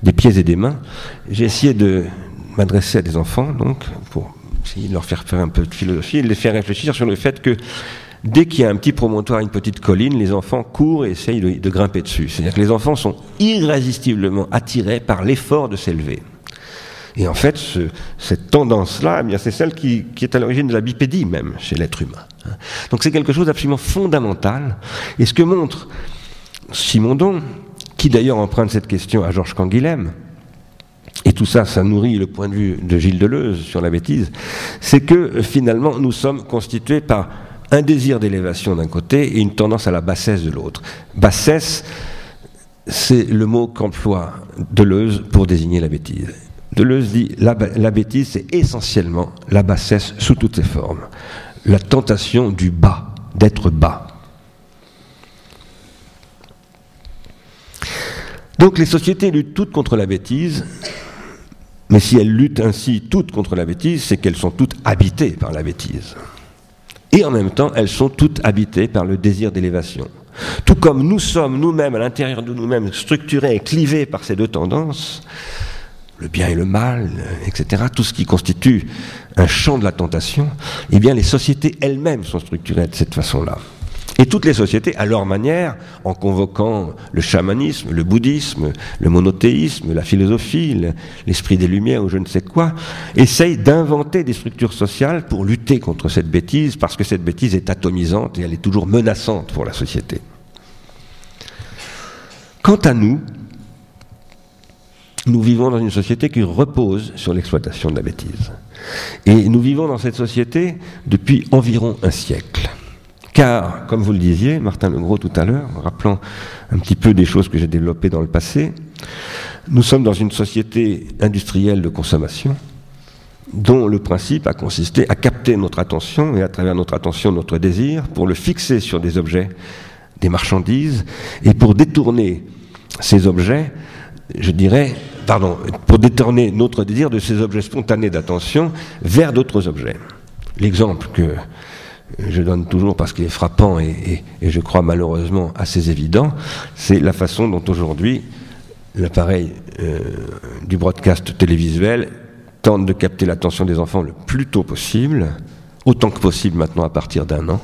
Des pieds et des mains, j'ai essayé de m'adresser à des enfants, donc, pour essayer de leur faire un peu de philosophie et de les faire réfléchir sur le fait que dès qu'il y a un petit promontoire, une petite colline, les enfants courent et essayent de grimper dessus. C'est-à-dire que les enfants sont irrésistiblement attirés par l'effort de s'élever. Et en fait, cette tendance-là, eh bien, c'est celle qui est à l'origine de la bipédie même, chez l'être humain. Donc c'est quelque chose d'absolument fondamental. Et ce que montre Simondon, qui d'ailleurs emprunte cette question à Georges Canguilhem, et tout ça, ça nourrit le point de vue de Gilles Deleuze sur la bêtise, c'est que finalement, nous sommes constitués par un désir d'élévation d'un côté et une tendance à la bassesse de l'autre. Bassesse, c'est le mot qu'emploie Deleuze pour désigner la bêtise. Deleuze dit la bêtise, c'est essentiellement la bassesse sous toutes ses formes. La tentation du bas, d'être bas. Donc les sociétés luttent toutes contre la bêtise, mais si elles luttent ainsi toutes contre la bêtise, c'est qu'elles sont toutes habitées par la bêtise. Et en même temps, elles sont toutes habitées par le désir d'élévation. Tout comme nous sommes nous-mêmes, à l'intérieur de nous-mêmes, structurés et clivés par ces deux tendances, le bien et le mal, etc., tout ce qui constitue un champ de la tentation, eh bien les sociétés elles-mêmes sont structurées de cette façon-là. Et toutes les sociétés, à leur manière, en convoquant le chamanisme, le bouddhisme, le monothéisme, la philosophie, l'esprit des Lumières ou je ne sais quoi, essayent d'inventer des structures sociales pour lutter contre cette bêtise, parce que cette bêtise est atomisante et elle est toujours menaçante pour la société. Quant à nous, nous vivons dans une société qui repose sur l'exploitation de la bêtise. Et nous vivons dans cette société depuis environ un siècle. Car, comme vous le disiez, Martin Legros tout à l'heure, en rappelant un petit peu des choses que j'ai développées dans le passé, nous sommes dans une société industrielle de consommation dont le principe a consisté à capter notre attention et à travers notre attention notre désir pour le fixer sur des objets, des marchandises et pour détourner ces objets, pour détourner notre désir de ces objets spontanés d'attention vers d'autres objets. L'exemple que je donne toujours parce qu'il est frappant et je crois malheureusement assez évident, c'est la façon dont aujourd'hui l'appareil du broadcast télévisuel tente de capter l'attention des enfants le plus tôt possible, autant que possible maintenant à partir d'1 an,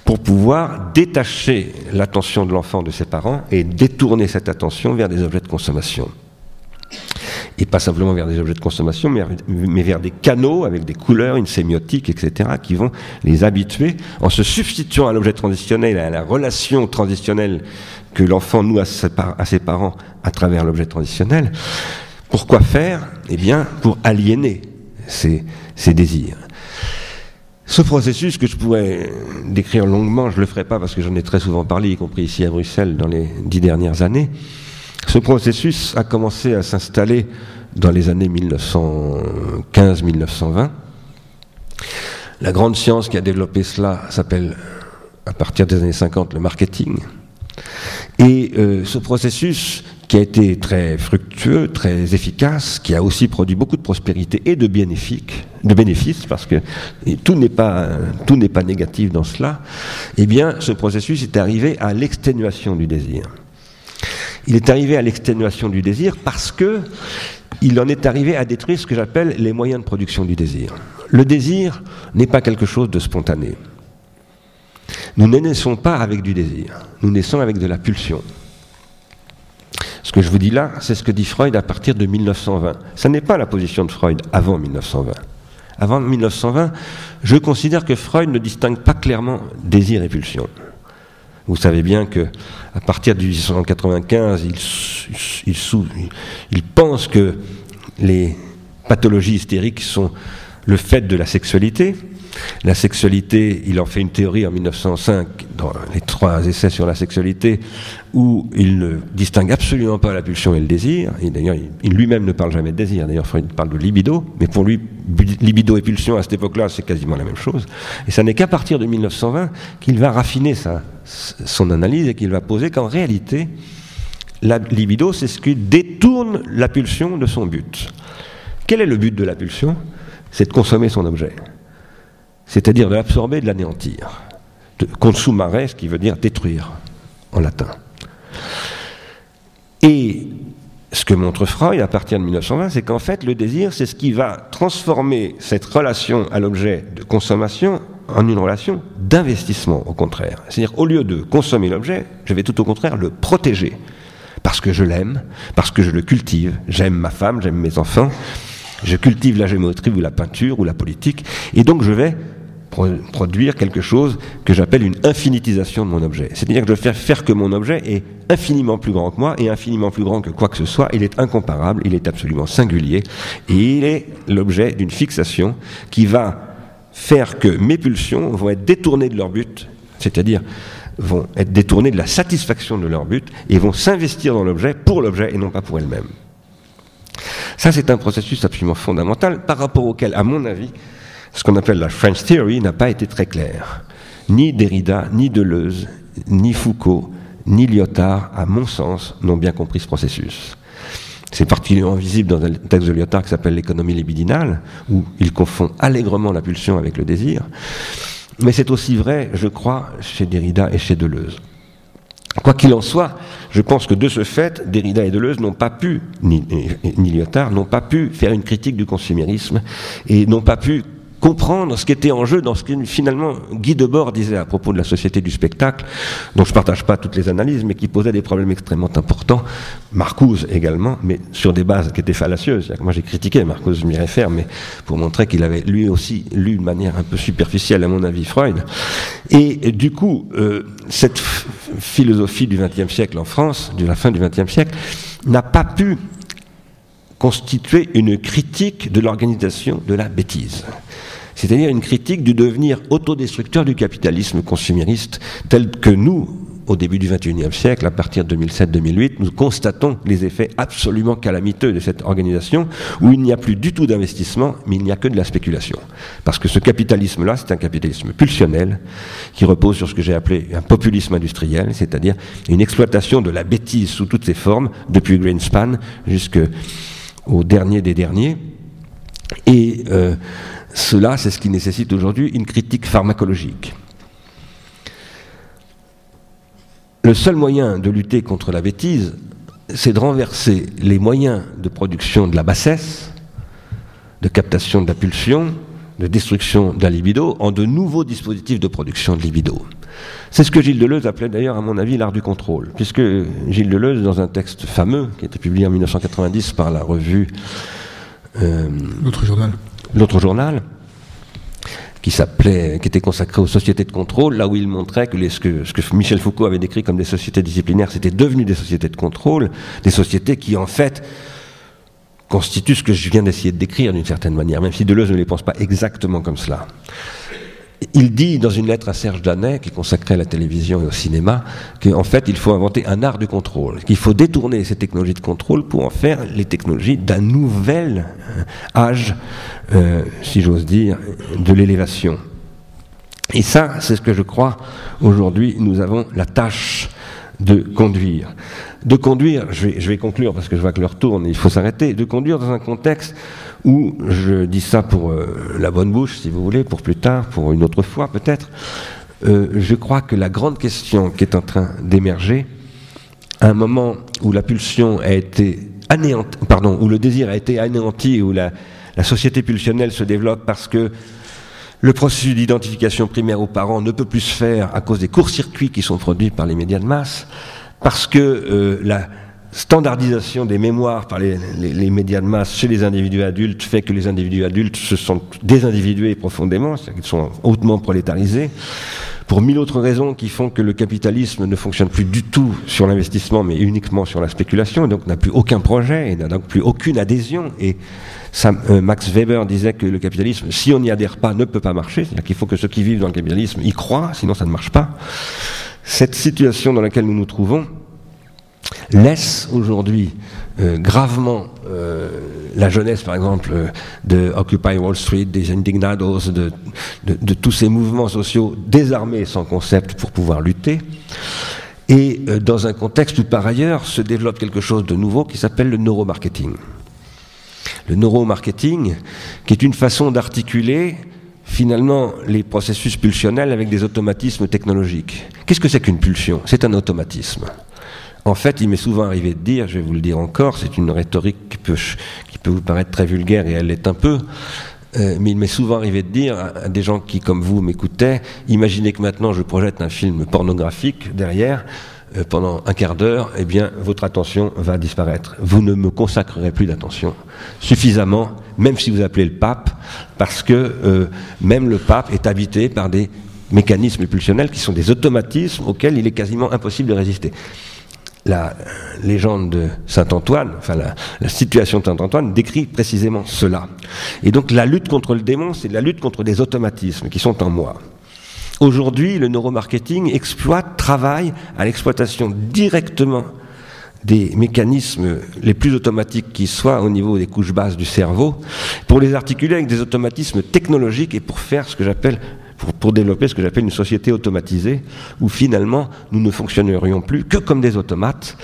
pour pouvoir détacher l'attention de l'enfant de ses parents et détourner cette attention vers des objets de consommation. Et pas simplement vers des objets de consommation, mais vers des canaux avec des couleurs, une sémiotique, etc., qui vont les habituer, en se substituant à l'objet transitionnel, à la relation transitionnelle que l'enfant noue à ses parents à travers l'objet transitionnel. Pourquoi faire ? Eh bien, pour aliéner ces désirs. Ce processus que je pourrais décrire longuement, je ne le ferai pas parce que j'en ai très souvent parlé, y compris ici à Bruxelles dans les 10 dernières années. Ce processus a commencé à s'installer dans les années 1915-1920. La grande science qui a développé cela s'appelle, à partir des années 50, le marketing. Et ce processus, qui a été très fructueux, très efficace, qui a aussi produit beaucoup de prospérité et de bénéfices, parce que tout n'est pas négatif dans cela, eh bien, ce processus est arrivé à l'exténuation du désir. Il est arrivé à l'exténuation du désir parce que il en est arrivé à détruire ce que j'appelle les moyens de production du désir. Le désir n'est pas quelque chose de spontané. Nous ne naissons pas avec du désir, nous naissons avec de la pulsion. Ce que je vous dis là, c'est ce que dit Freud à partir de 1920. Ce n'est pas la position de Freud avant 1920. Avant 1920, je considère que Freud ne distingue pas clairement désir et pulsion. Vous savez bien que à partir de 1895, il pense que les pathologies hystériques sont le fait de la sexualité. La sexualité, il en fait une théorie en 1905 dans les 3 essais sur la sexualité où il ne distingue absolument pas la pulsion et le désir. Et d'ailleurs, il lui-même ne parle jamais de désir. D'ailleurs, Freud parle de libido, mais pour lui, libido et pulsion à cette époque-là, c'est quasiment la même chose. Et ça n'est qu'à partir de 1920 qu'il va raffiner son analyse et qu'il va poser qu'en réalité, la libido, c'est ce qui détourne la pulsion de son but. Quel est le but de la pulsion ? C'est de consommer son objet. C'est-à-dire de l'absorber et de l'anéantir. consumare, ce qui veut dire détruire en latin. Et ce que montre Freud à partir de 1920, c'est qu'en fait, le désir, c'est ce qui va transformer cette relation à l'objet de consommation en une relation d'investissement, au contraire. C'est-à-dire, au lieu de consommer l'objet, je vais tout au contraire le protéger. Parce que je l'aime, parce que je le cultive. J'aime ma femme, j'aime mes enfants. Je cultive la géométrie ou la peinture ou la politique. Et donc, je vais produire quelque chose que j'appelle une infinitisation de mon objet. C'est-à-dire que je vais faire que mon objet est infiniment plus grand que moi et infiniment plus grand que quoi que ce soit. Il est incomparable, il est absolument singulier et il est l'objet d'une fixation qui va faire que mes pulsions vont être détournées de leur but, c'est-à-dire vont être détournées de la satisfaction de leur but et vont s'investir dans l'objet pour l'objet et non pas pour elles-mêmes. Ça, c'est un processus absolument fondamental par rapport auquel, à mon avis, ce qu'on appelle la French Theory n'a pas été très clair. Ni Derrida, ni Deleuze, ni Foucault, ni Lyotard, à mon sens, n'ont bien compris ce processus. C'est particulièrement visible dans un texte de Lyotard qui s'appelle L'économie libidinale, où il confond allègrement la pulsion avec le désir. Mais c'est aussi vrai, je crois, chez Derrida et chez Deleuze. Quoi qu'il en soit, je pense que de ce fait, Derrida et Deleuze n'ont pas pu, ni Lyotard, n'ont pas pu faire une critique du consumérisme et n'ont pas pu comprendre ce qui était en jeu dans ce que finalement Guy Debord disait à propos de la société du spectacle, dont je ne partage pas toutes les analyses, mais qui posait des problèmes extrêmement importants, Marcuse également, mais sur des bases qui étaient fallacieuses. Moi j'ai critiqué Marcuse, je m'y réfère, mais pour montrer qu'il avait lui aussi lu de manière un peu superficielle, à mon avis, Freud. Et du coup, cette philosophie du XXe siècle en France, de la fin du XXe siècle, n'a pas pu constituer une critique de l'organisation de la bêtise. C'est-à-dire une critique du devenir autodestructeur du capitalisme consumériste tel que nous, au début du XXIe siècle, à partir de 2007-2008, nous constatons les effets absolument calamiteux de cette organisation où il n'y a plus du tout d'investissement, mais il n'y a que de la spéculation. Parce que ce capitalisme-là, c'est un capitalisme pulsionnel qui repose sur ce que j'ai appelé un populisme industriel, c'est-à-dire une exploitation de la bêtise sous toutes ses formes, depuis Greenspan jusqu'au dernier des derniers. Et cela, c'est ce qui nécessite aujourd'hui une critique pharmacologique. Le seul moyen de lutter contre la bêtise, c'est de renverser les moyens de production de la bassesse, de captation de la pulsion, de destruction de la libido, en de nouveaux dispositifs de production de libido. C'est ce que Gilles Deleuze appelait d'ailleurs, à mon avis, l'art du contrôle, puisque Gilles Deleuze, dans un texte fameux, qui a été publié en 1990 par la revue L'autre journal, qui était consacré aux sociétés de contrôle, là où il montrait que ce que Michel Foucault avait décrit comme des sociétés disciplinaires, c'était devenu des sociétés de contrôle, des sociétés qui en fait constituent ce que je viens d'essayer de décrire d'une certaine manière, même si Deleuze ne les pense pas exactement comme cela. Il dit dans une lettre à Serge Danet, qui est consacrée à la télévision et au cinéma, qu'en fait il faut inventer un art du contrôle, qu'il faut détourner ces technologies de contrôle pour en faire les technologies d'un nouvel âge, si j'ose dire, de l'élévation. Et ça, c'est ce que je crois, aujourd'hui, nous avons la tâche de conduire. De conduire, je vais conclure parce que je vois que l'heure tourne et il faut s'arrêter, de conduire dans un contexte où, je dis ça pour la bonne bouche, si vous voulez, pour plus tard, pour une autre fois peut-être, je crois que la grande question qui est en train d'émerger, à un moment où la pulsion a été anéantie, où le désir a été anéanti, où la société pulsionnelle se développe parce que le processus d'identification primaire aux parents ne peut plus se faire à cause des courts-circuits qui sont produits par les médias de masse, parce que la standardisation des mémoires par les médias de masse chez les individus adultes fait que les individus adultes se sont désindividués profondément, c'est-à-dire qu'ils sont hautement prolétarisés, pour 1000 autres raisons qui font que le capitalisme ne fonctionne plus du tout sur l'investissement, mais uniquement sur la spéculation, et donc n'a plus aucun projet, et n'a donc plus aucune adhésion. Et Max Weber disait que le capitalisme, si on n'y adhère pas, ne peut pas marcher, c'est-à-dire qu'il faut que ceux qui vivent dans le capitalisme y croient, sinon ça ne marche pas. Cette situation dans laquelle nous nous trouvons laisse aujourd'hui gravement la jeunesse, par exemple, de Occupy Wall Street, des Indignados, de tous ces mouvements sociaux désarmés sans concept pour pouvoir lutter, et dans un contexte où par ailleurs se développe quelque chose de nouveau qui s'appelle le neuromarketing. Le neuromarketing, qui est une façon d'articuler finalement les processus pulsionnels avec des automatismes technologiques. Qu'est-ce que c'est qu'une pulsion? C'est un automatisme. En fait, il m'est souvent arrivé de dire, je vais vous le dire encore, c'est une rhétorique qui peut vous paraître très vulgaire, et elle l'est un peu, mais il m'est souvent arrivé de dire à des gens qui, comme vous, m'écoutaient, imaginez que maintenant je projette un film pornographique derrière, pendant un quart d'heure, eh bien, votre attention va disparaître. Vous ne me consacrerez plus d'attention suffisamment, même si vous appelez le pape, parce que même le pape est habité par des mécanismes pulsionnels qui sont des automatismes auxquels il est quasiment impossible de résister. La légende de Saint-Antoine, enfin la situation de Saint-Antoine décrit précisément cela. Et donc la lutte contre le démon, c'est la lutte contre des automatismes qui sont en moi. Aujourd'hui, le neuromarketing travaille à l'exploitation directement des mécanismes les plus automatiques qui soient au niveau des couches basses du cerveau, pour les articuler avec des automatismes technologiques et pour faire ce que j'appelle, pour développer ce que j'appelle une société automatisée, où finalement nous ne fonctionnerions plus que comme des automates,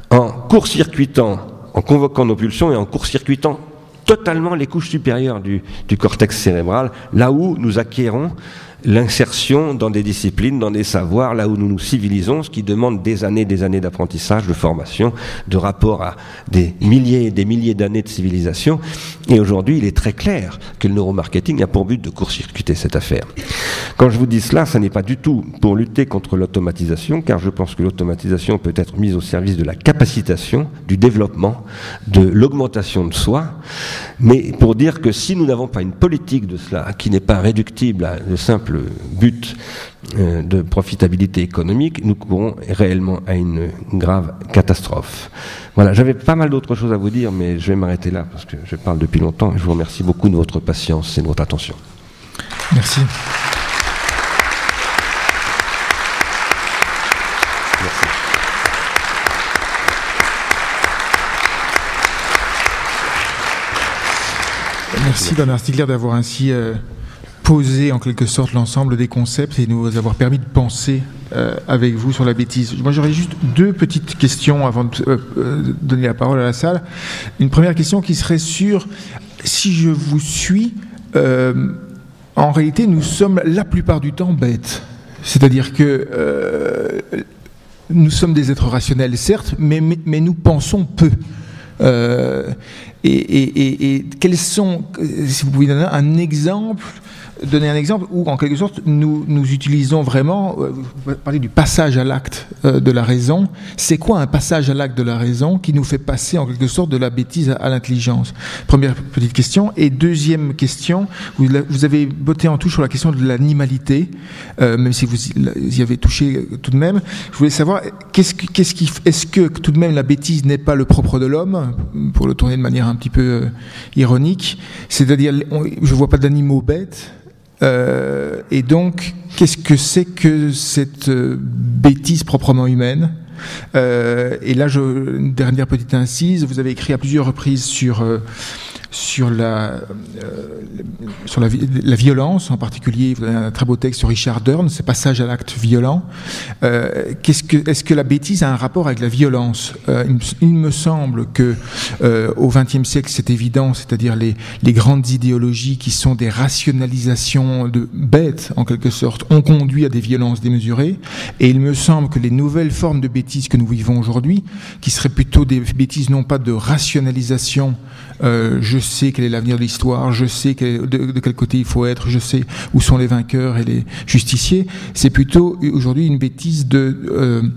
en court-circuitant, en convoquant nos pulsions et en court-circuitant totalement les couches supérieures du cortex cérébral, là où nous acquérons l'insertion dans des disciplines, dans des savoirs, là où nous nous civilisons, ce qui demande des années d'apprentissage, de formation, de rapport à des milliers et des milliers d'années de civilisation. Et aujourd'hui, il est très clair que le neuromarketing a pour but de court-circuiter cette affaire. Quand je vous dis cela, ça n'est pas du tout pour lutter contre l'automatisation, car je pense que l'automatisation peut être mise au service de la capacitation, du développement, de l'augmentation de soi, mais pour dire que si nous n'avons pas une politique de cela, qui n'est pas réductible à de simples but de profitabilité économique, nous courons réellement à une grave catastrophe. Voilà, j'avais pas mal d'autres choses à vous dire, mais je vais m'arrêter là parce que je parle depuis longtemps et je vous remercie beaucoup de votre patience et de votre attention. Merci. Merci. Merci Bernard Stiegler d'avoir ainsi poser en quelque sorte l'ensemble des concepts et nous avoir permis de penser avec vous sur la bêtise. Moi j'aurais juste deux petites questions avant de donner la parole à la salle. Une première question qui serait sur, si je vous suis, en réalité nous sommes la plupart du temps bêtes. C'est-à-dire que nous sommes des êtres rationnels certes, mais nous pensons peu. Et quels sont, si vous pouvez donner un exemple où, en quelque sorte, nous utilisons vraiment, vous parlez du passage à l'acte de la raison. C'est quoi un passage à l'acte de la raison qui nous fait passer, en quelque sorte, de la bêtise à l'intelligence? Première petite question. Et deuxième question, vous avez botté en touche sur la question de l'animalité, même si vous y avez touché tout de même. Je voulais savoir, est-ce que tout de même la bêtise n'est pas le propre de l'homme, pour le tourner de manière un petit peu ironique, c'est-à-dire, je ne vois pas d'animaux bêtes. Et donc, qu'est-ce que c'est que cette bêtise proprement humaine? Et là, une dernière petite incise, vous avez écrit à plusieurs reprises sur la violence, en particulier, vous avez un très beau texte sur Richard Dern, ce passage à l'acte violent. Est-ce que la bêtise a un rapport avec la violence? Il me semble que au XXe siècle, c'est évident, c'est-à-dire les grandes idéologies qui sont des rationalisations de bêtes, en quelque sorte, ont conduit à des violences démesurées. Et il me semble que les nouvelles formes de bêtises que nous vivons aujourd'hui, qui seraient plutôt des bêtises non pas de rationalisation, je sais quel est l'avenir de l'histoire, je sais de quel côté il faut être, je sais où sont les vainqueurs et les justiciers. C'est plutôt aujourd'hui une bêtise de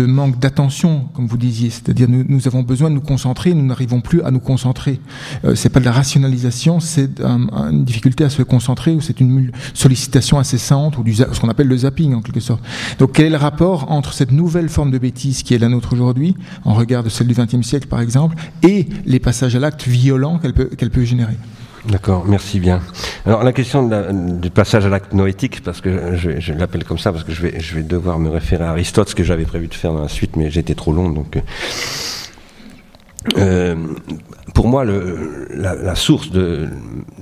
manque d'attention, comme vous disiez. C'est-à-dire nous avons besoin de nous concentrer, nous n'arrivons plus à nous concentrer. C'est pas de la rationalisation, c'est une difficulté à se concentrer, ou c'est une sollicitation incessante, ou ce qu'on appelle le zapping en quelque sorte. Donc quel est le rapport entre cette nouvelle forme de bêtise qui est la nôtre aujourd'hui, en regard de celle du XXe siècle par exemple, et les passages à l'acte violents qu'elle peut générer? D'accord, merci bien. Alors la question du passage à l'acte noétique, parce que je l'appelle comme ça, parce que je vais devoir me référer à Aristote, ce que j'avais prévu de faire dans la suite, mais j'étais trop long, donc... pour moi, la source de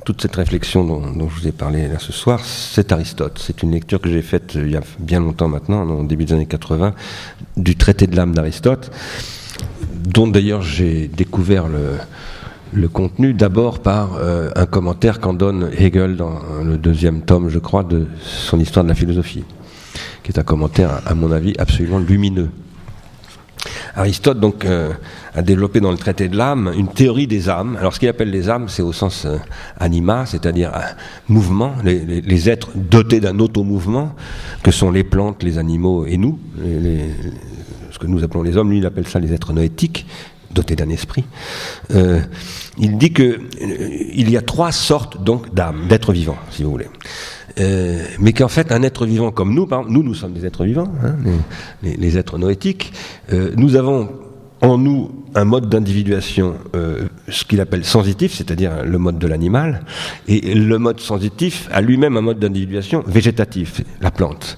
toute cette réflexion dont je vous ai parlé là ce soir, c'est Aristote. C'est une lecture que j'ai faite il y a bien longtemps maintenant, au début des années 80, du traité de l'âme d'Aristote, dont d'ailleurs j'ai découvert le contenu d'abord par un commentaire qu'en donne Hegel dans le 2e tome, je crois, de son Histoire de la philosophie, qui est un commentaire, à mon avis, absolument lumineux. Aristote donc a développé dans le traité de l'âme une théorie des âmes. Alors ce qu'il appelle les âmes, c'est au sens anima, c'est-à-dire mouvement, les êtres dotés d'un automouvement, que sont les plantes, les animaux et nous, ce que nous appelons les hommes. Lui il appelle ça les êtres noétiques, dotés d'un esprit. Il dit qu'il y a 3 sortes donc d'âmes, d'êtres vivants, si vous voulez. Mais qu'en fait, un être vivant comme nous, par exemple, nous sommes des êtres vivants, hein, les êtres noétiques, nous avons en nous un mode d'individuation, ce qu'il appelle sensitif, c'est-à-dire le mode de l'animal, et le mode sensitif a lui-même un mode d'individuation végétatif, la plante.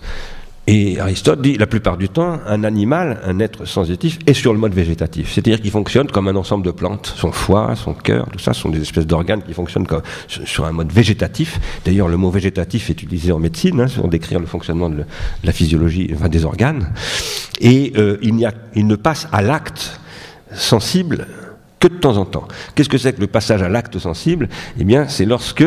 Et Aristote dit, la plupart du temps, un animal, un être sensitif, est sur le mode végétatif. C'est-à-dire qu'il fonctionne comme un ensemble de plantes. Son foie, son cœur, tout ça sont des espèces d'organes qui fonctionnent sur un mode végétatif. D'ailleurs, le mot végétatif est utilisé en médecine, hein, pour décrire le fonctionnement de la physiologie, enfin des organes. Et il ne passe à l'acte sensible que de temps en temps. Qu'est-ce que c'est que le passage à l'acte sensible? Eh bien, c'est lorsque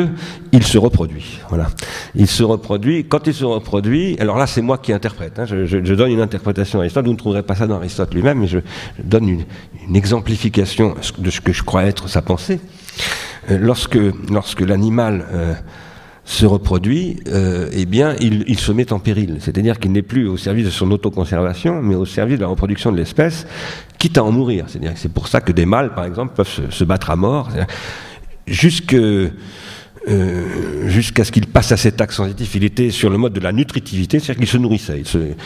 il se reproduit. Voilà. Il se reproduit. Quand il se reproduit, alors là, c'est moi qui interprète. Hein, je donne une interprétation d'Aristote. Vous ne trouverez pas ça dans Aristote lui-même, mais je donne une exemplification de ce que je crois être sa pensée. Lorsque l'animal se reproduit, eh bien, il se met en péril. C'est-à-dire qu'il n'est plus au service de son autoconservation, mais au service de la reproduction de l'espèce, quitte à en mourir. C'est-à-dire que c'est pour ça que des mâles, par exemple, peuvent se battre à mort, jusqu'à ce qu'il passe à cet acte sensitif. Il était sur le mode de la nutritivité, c'est-à-dire qu'il se nourrissait,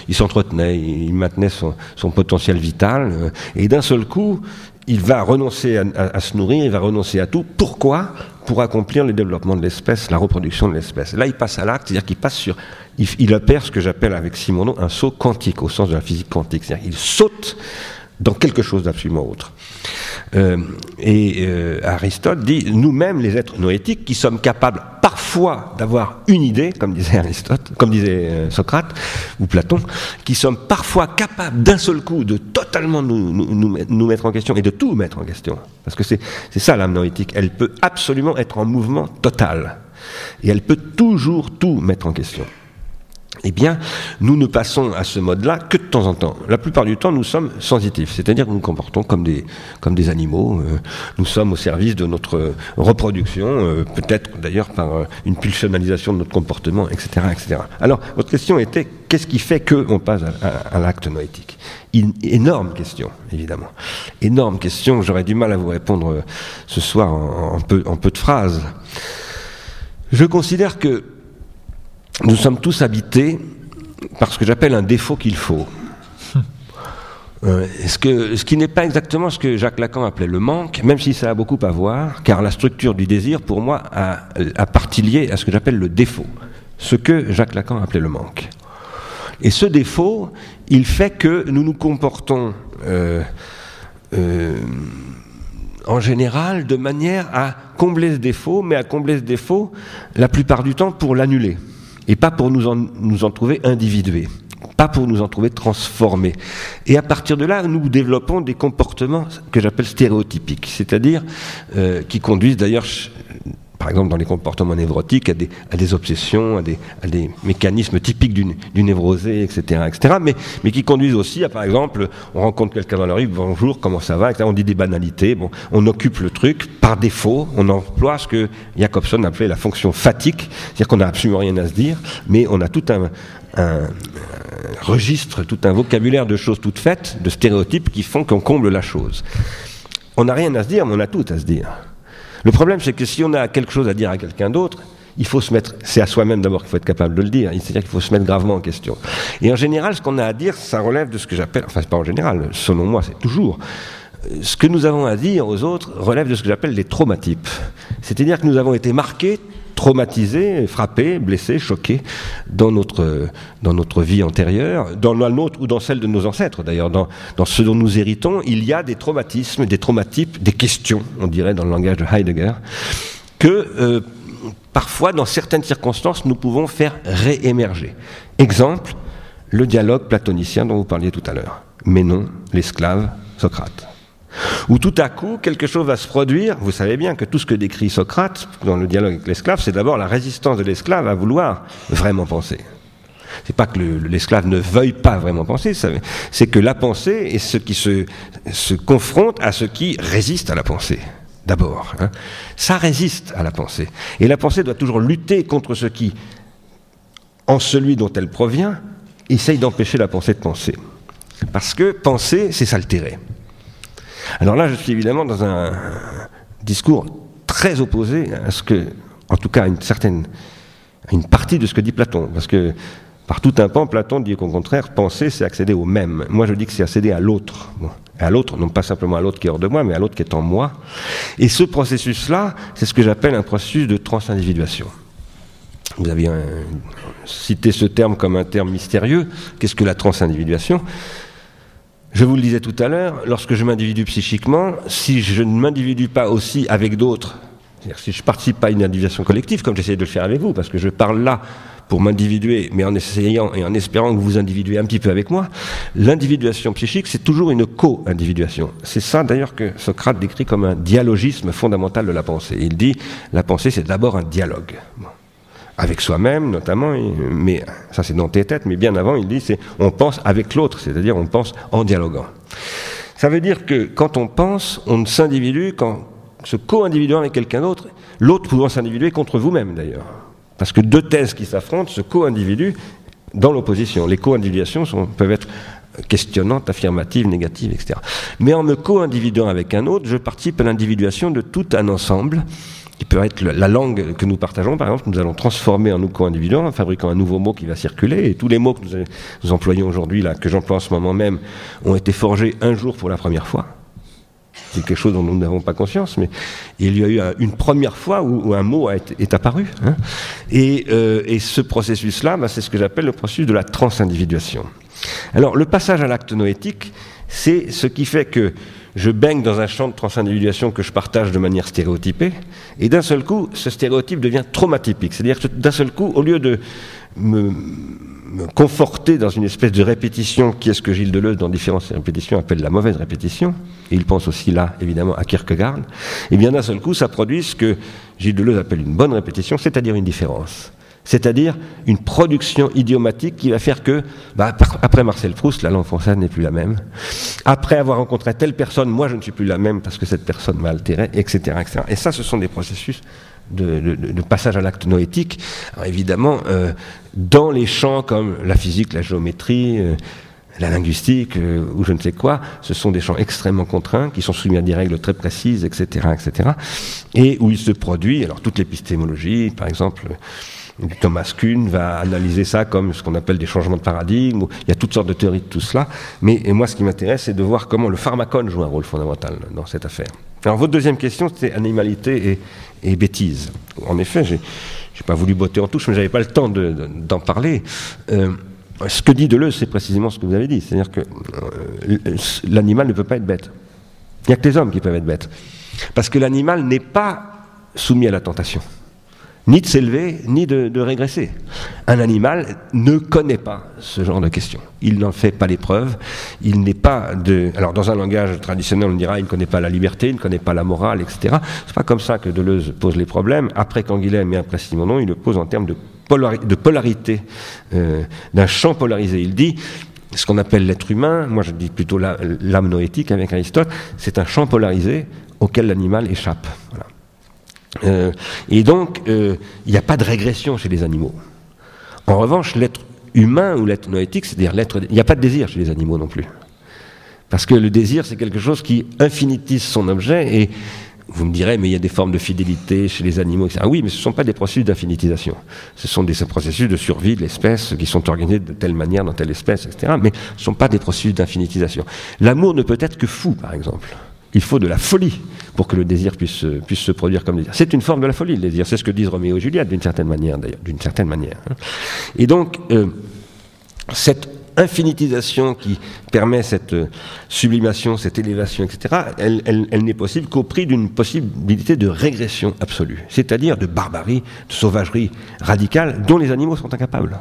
il s'entretenait, il maintenait son potentiel vital, et d'un seul coup, il va renoncer à se nourrir, il va renoncer à tout. Pourquoi? Pour accomplir le développement de l'espèce, la reproduction de l'espèce. Là, il passe à l'acte, c'est-à-dire qu'il passe sur... Il opère ce que j'appelle avec Simonon un saut quantique, au sens de la physique quantique. C'est-à-dire qu'il saute dans quelque chose d'absolument autre. Aristote dit, nous-mêmes, les êtres noétiques, qui sommes capables parfois d'avoir une idée, comme disait Socrate ou Platon, qui sommes parfois capables d'un seul coup de totalement nous mettre en question et de tout mettre en question. Parce que c'est ça l'âme noétique, elle peut absolument être en mouvement total. Et elle peut toujours tout mettre en question. Eh bien, nous ne passons à ce mode-là que de temps en temps. La plupart du temps, nous sommes sensitifs, c'est-à-dire que nous nous comportons comme des animaux. Nous sommes au service de notre reproduction, peut-être d'ailleurs par une pulsionalisation de notre comportement, etc., etc. Alors, votre question était, qu'est-ce qui fait qu'on passe à l'acte noétique? Énorme question, évidemment. Énorme question, j'aurais du mal à vous répondre ce soir en peu de phrases. Je considère que nous sommes tous habités par ce que j'appelle un défaut qu'il faut. Ce qui n'est pas exactement ce que Jacques Lacan appelait le manque, même si ça a beaucoup à voir, car la structure du désir, pour moi, a partie liée à ce que j'appelle le défaut, ce que Jacques Lacan appelait le manque. Et ce défaut, il fait que nous nous comportons en général de manière à combler ce défaut, mais à combler ce défaut la plupart du temps pour l'annuler. Et pas pour nous en trouver individués, pas pour nous en trouver transformés. Et à partir de là, nous développons des comportements que j'appelle stéréotypiques, c'est-à-dire qui conduisent d'ailleurs, par exemple dans les comportements névrotiques, à des obsessions, à des mécanismes typiques du névrosé, etc., etc., mais qui conduisent aussi à, par exemple, on rencontre quelqu'un dans la rue, bonjour, comment ça va, etc., on dit des banalités, bon, on occupe le truc, par défaut, on emploie ce que Jacobson appelait la fonction phatique, c'est-à-dire qu'on n'a absolument rien à se dire, mais on a tout un registre, tout un vocabulaire de choses toutes faites, de stéréotypes qui font qu'on comble la chose. On n'a rien à se dire, mais on a tout à se dire. Le problème, c'est que si on a quelque chose à dire à quelqu'un d'autre, il faut se mettre, c'est à soi-même d'abord qu'il faut être capable de le dire, c'est-à-dire qu'il faut se mettre gravement en question. Et en général, ce qu'on a à dire, ça relève de ce que j'appelle, enfin c'est pas en général, selon moi c'est toujours, ce que nous avons à dire aux autres relève de ce que j'appelle les traumatypes. C'est-à-dire que nous avons été marqués, traumatisés, frappés, blessés, choqués dans notre vie antérieure, dans la nôtre ou dans celle de nos ancêtres d'ailleurs, dans ce dont nous héritons, il y a des traumatismes, des traumatypes, des questions, on dirait dans le langage de Heidegger, que parfois dans certaines circonstances nous pouvons faire réémerger. Exemple, le dialogue platonicien dont vous parliez tout à l'heure. Ménon, l'esclave, Socrate. où tout à coup, quelque chose va se produire. Vous savez bien que tout ce que décrit Socrate dans le dialogue avec l'esclave, c'est d'abord la résistance de l'esclave à vouloir vraiment penser. C'est pas que l'esclave ne veuille pas vraiment penser, c'est que la pensée est ce qui se confronte à ce qui résiste à la pensée. D'abord, hein. Ça résiste à la pensée. Et la pensée doit toujours lutter contre ce qui, en celui dont elle provient, essaye d'empêcher la pensée de penser. Parce que penser, c'est s'altérer. Alors là, je suis évidemment dans un discours très opposé à ce que, en tout cas, à une partie de ce que dit Platon. Parce que, par tout un pan, Platon dit qu'au contraire, penser, c'est accéder au même. Moi, je dis que c'est accéder à l'autre. Bon. À l'autre, non pas simplement à l'autre qui est hors de moi, mais à l'autre qui est en moi. Et ce processus-là, c'est ce que j'appelle un processus de transindividuation. Vous aviez cité ce terme comme un terme mystérieux. Qu'est-ce que la transindividuation ? Je vous le disais tout à l'heure, lorsque je m'individue psychiquement, si je ne m'individue pas aussi avec d'autres, c'est-à-dire si je ne participe pas à une individuation collective, comme j'essaie de le faire avec vous, parce que je parle là pour m'individuer, mais en essayant et en espérant que vous vous individuez un petit peu avec moi, l'individuation psychique, c'est toujours une co-individuation. C'est ça d'ailleurs que Socrate décrit comme un dialogisme fondamental de la pensée. Il dit, la pensée c'est d'abord un dialogue. Bon. Avec soi-même notamment, mais ça c'est dans tes têtes, mais bien avant il dit, on pense avec l'autre, c'est-à-dire on pense en dialoguant. Ça veut dire que quand on pense, on ne s'individue qu'en se co-individuant avec quelqu'un d'autre, l'autre pouvant s'individuer contre vous-même d'ailleurs. Parce que deux thèses qui s'affrontent se co-individuent dans l'opposition. Les co-individuations peuvent être questionnantes, affirmatives, négatives, etc. Mais en me co-individuant avec un autre, je participe à l'individuation de tout un ensemble qui peut être la langue que nous partageons, par exemple, nous allons transformer en nous co-individuant, en fabriquant un nouveau mot qui va circuler, et tous les mots que nous employons aujourd'hui, là, que j'emploie en ce moment même, ont été forgés un jour pour la première fois. C'est quelque chose dont nous n'avons pas conscience, mais il y a eu une première fois où un mot est apparu. Hein. Et ce processus-là, c'est ce que j'appelle le processus de la transindividuation. Alors, le passage à l'acte noétique, c'est ce qui fait que je baigne dans un champ de transindividuation que je partage de manière stéréotypée, et d'un seul coup, ce stéréotype devient traumatypique. C'est-à-dire que d'un seul coup, au lieu de me conforter dans une espèce de répétition qui est ce que Gilles Deleuze, dans différentes répétitions, appelle la mauvaise répétition, et il pense aussi là, évidemment, à Kierkegaard, et bien d'un seul coup, ça produit ce que Gilles Deleuze appelle une bonne répétition, c'est-à-dire une différence. C'est-à-dire une production idiomatique qui va faire que, après Marcel Proust, la langue française n'est plus la même. Après avoir rencontré telle personne, moi je ne suis plus la même parce que cette personne m'a altéré, etc., etc. Et ça, ce sont des processus de passage à l'acte noétique. Alors évidemment, dans les champs comme la physique, la géométrie, la linguistique, ou je ne sais quoi, ce sont des champs extrêmement contraints, qui sont soumis à des règles très précises, etc., etc., et où il se produit, alors toute l'épistémologie, par exemple, Thomas Kuhn va analyser ça comme ce qu'on appelle des changements de paradigme. Il y a toutes sortes de théories de tout cela. Mais moi, ce qui m'intéresse, c'est de voir comment le pharmacone joue un rôle fondamental dans cette affaire. Alors, votre deuxième question, c'était animalité et bêtise. En effet, j'ai pas voulu botter en touche, mais j'avais pas le temps d'en parler. Ce que dit Deleuze, c'est précisément ce que vous avez dit. C'est-à-dire que l'animal ne peut pas être bête. Il n'y a que les hommes qui peuvent être bêtes. Parce que l'animal n'est pas soumis à la tentation. Ni de s'élever, ni de régresser. Un animal ne connaît pas ce genre de questions. Il n'en fait pas l'épreuve. Il n'est pas de... Alors, dans un langage traditionnel, on dira il ne connaît pas la liberté, il ne connaît pas la morale, etc. C'est pas comme ça que Deleuze pose les problèmes. Après Canguilhem et après Simonon, il le pose en termes de polarité, d'un champ polarisé. Il dit... Ce qu'on appelle l'être humain, moi je dis plutôt l'âme noétique avec Aristote, c'est un champ polarisé auquel l'animal échappe. Voilà. Et donc, il n'y a pas de régression chez les animaux. En revanche, l'être humain ou l'être noétique, c'est-à-dire il n'y a pas de désir chez les animaux non plus. Parce que le désir, c'est quelque chose qui infinitise son objet, et vous me direz, mais il y a des formes de fidélité chez les animaux, etc. Oui, mais ce ne sont pas des processus d'infinitisation. Ce sont des processus de survie de l'espèce qui sont organisés de telle manière dans telle espèce, etc. Mais ce ne sont pas des processus d'infinitisation. L'amour ne peut être que fou, par exemple. Il faut de la folie pour que le désir puisse se produire comme désir. C'est une forme de la folie, le désir. C'est ce que disent Roméo et Juliette, d'une certaine manière, d'ailleurs. D'une certaine manière. Et donc, cette infinitisation qui permet cette sublimation, cette élévation, etc., elle n'est possible qu'au prix d'une possibilité de régression absolue, c'est-à-dire de barbarie, de sauvagerie radicale dont les animaux sont incapables.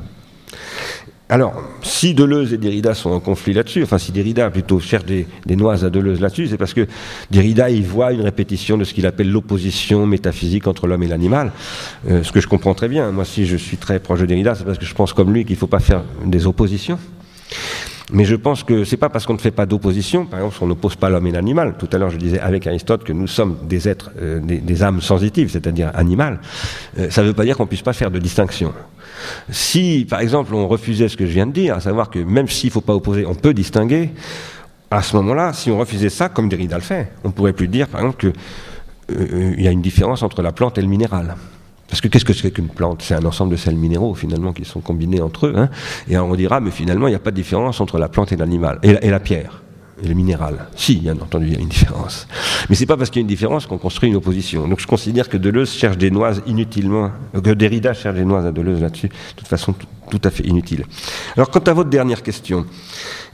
Alors, si Deleuze et Derrida sont en conflit là-dessus, enfin si Derrida plutôt cherche des noises à Deleuze là-dessus, c'est parce que Derrida il voit une répétition de ce qu'il appelle l'opposition métaphysique entre l'homme et l'animal, ce que je comprends très bien. Moi, si je suis très proche de Derrida, c'est parce que je pense comme lui qu'il ne faut pas faire des oppositions. Mais je pense que c'est pas parce qu'on ne fait pas d'opposition, par exemple, on n'oppose pas l'homme et l'animal. Tout à l'heure, je disais avec Aristote que nous sommes des êtres, des âmes sensitives, c'est-à-dire animales. Ça ne veut pas dire qu'on ne puisse pas faire de distinction. Si, par exemple, on refusait ce que je viens de dire, à savoir que même s'il ne faut pas opposer, on peut distinguer, à ce moment-là, si on refusait ça, comme Derrida le fait, on ne pourrait plus dire, par exemple, qu'il y a une différence entre la plante et le minéral. Parce que qu'est-ce que c'est qu'une plante? C'est un ensemble de sels minéraux, finalement, qui sont combinés entre eux. Hein. Et alors on dira, mais finalement, il n'y a pas de différence entre la plante et l'animal, et la pierre, et le minéral. Si, bien entendu, il y a une différence. Mais c'est pas parce qu'il y a une différence qu'on construit une opposition. Donc je considère que Deleuze cherche des noises inutilement, que Derrida cherche des noises à Deleuze là-dessus, de toute façon tout à fait inutile. Alors quant à votre dernière question,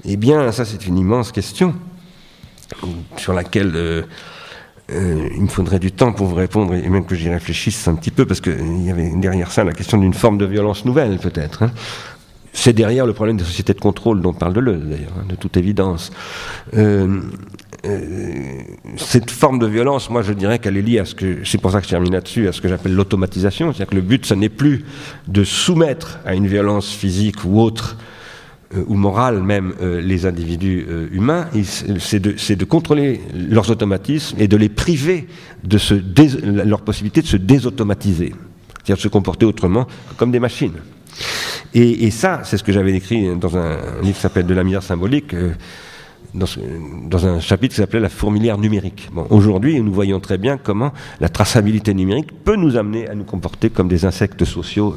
eh bien, ça c'est une immense question, sur laquelle... il me faudrait du temps pour vous répondre, et même que j'y réfléchisse un petit peu, parce qu'il y avait derrière ça la question d'une forme de violence nouvelle, peut-être. Hein. C'est derrière le problème des sociétés de contrôle dont parle Deleuze, d'ailleurs, hein, de toute évidence. Cette forme de violence, moi je dirais qu'elle est liée à ce que, c'est pour ça que je termine là-dessus, à ce que j'appelle l'automatisation, c'est-à-dire que le but, ce n'est plus de soumettre à une violence physique ou autre, ou morale même, les individus humains, c'est de contrôler leurs automatismes et de les priver de leur possibilité de se désautomatiser, c'est-à-dire de se comporter autrement comme des machines. Et ça, c'est ce que j'avais écrit dans un livre qui s'appelle De la misère symbolique, dans un chapitre qui s'appelait La fourmilière numérique. Bon, aujourd'hui, nous voyons très bien comment la traçabilité numérique peut nous amener à nous comporter comme des insectes sociaux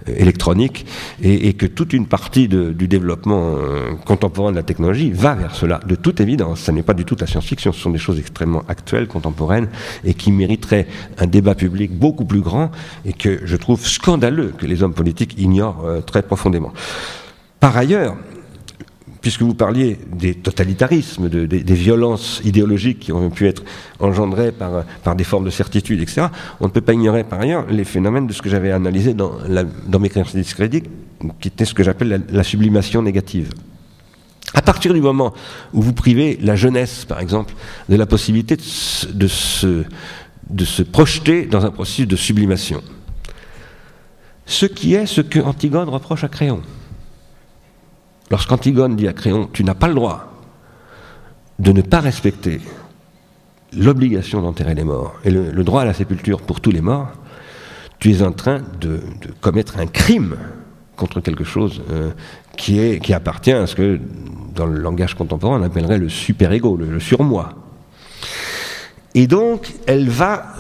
électroniques, et que toute une partie du développement contemporain de la technologie va vers cela, de toute évidence. Ça n'est pas du tout la science-fiction, ce sont des choses extrêmement actuelles, contemporaines, et qui mériteraient un débat public beaucoup plus grand, et que je trouve scandaleux que les hommes politiques ignorent très profondément. Par ailleurs, puisque vous parliez des totalitarismes, des violences idéologiques qui ont pu être engendrées par des formes de certitude, etc., on ne peut pas ignorer par ailleurs les phénomènes de ce que j'avais analysé dans mes créances discrédiques, qui était ce que j'appelle la sublimation négative. À partir du moment où vous privez la jeunesse, par exemple, de la possibilité de se projeter dans un processus de sublimation, ce qui est ce que Antigone reproche à Créon. Lorsqu'Antigone dit à Créon, tu n'as pas le droit de ne pas respecter l'obligation d'enterrer les morts et le droit à la sépulture pour tous les morts, tu es en train de commettre un crime contre quelque chose qui appartient à ce que, dans le langage contemporain, on appellerait le super-ego, le surmoi. Et donc, elle va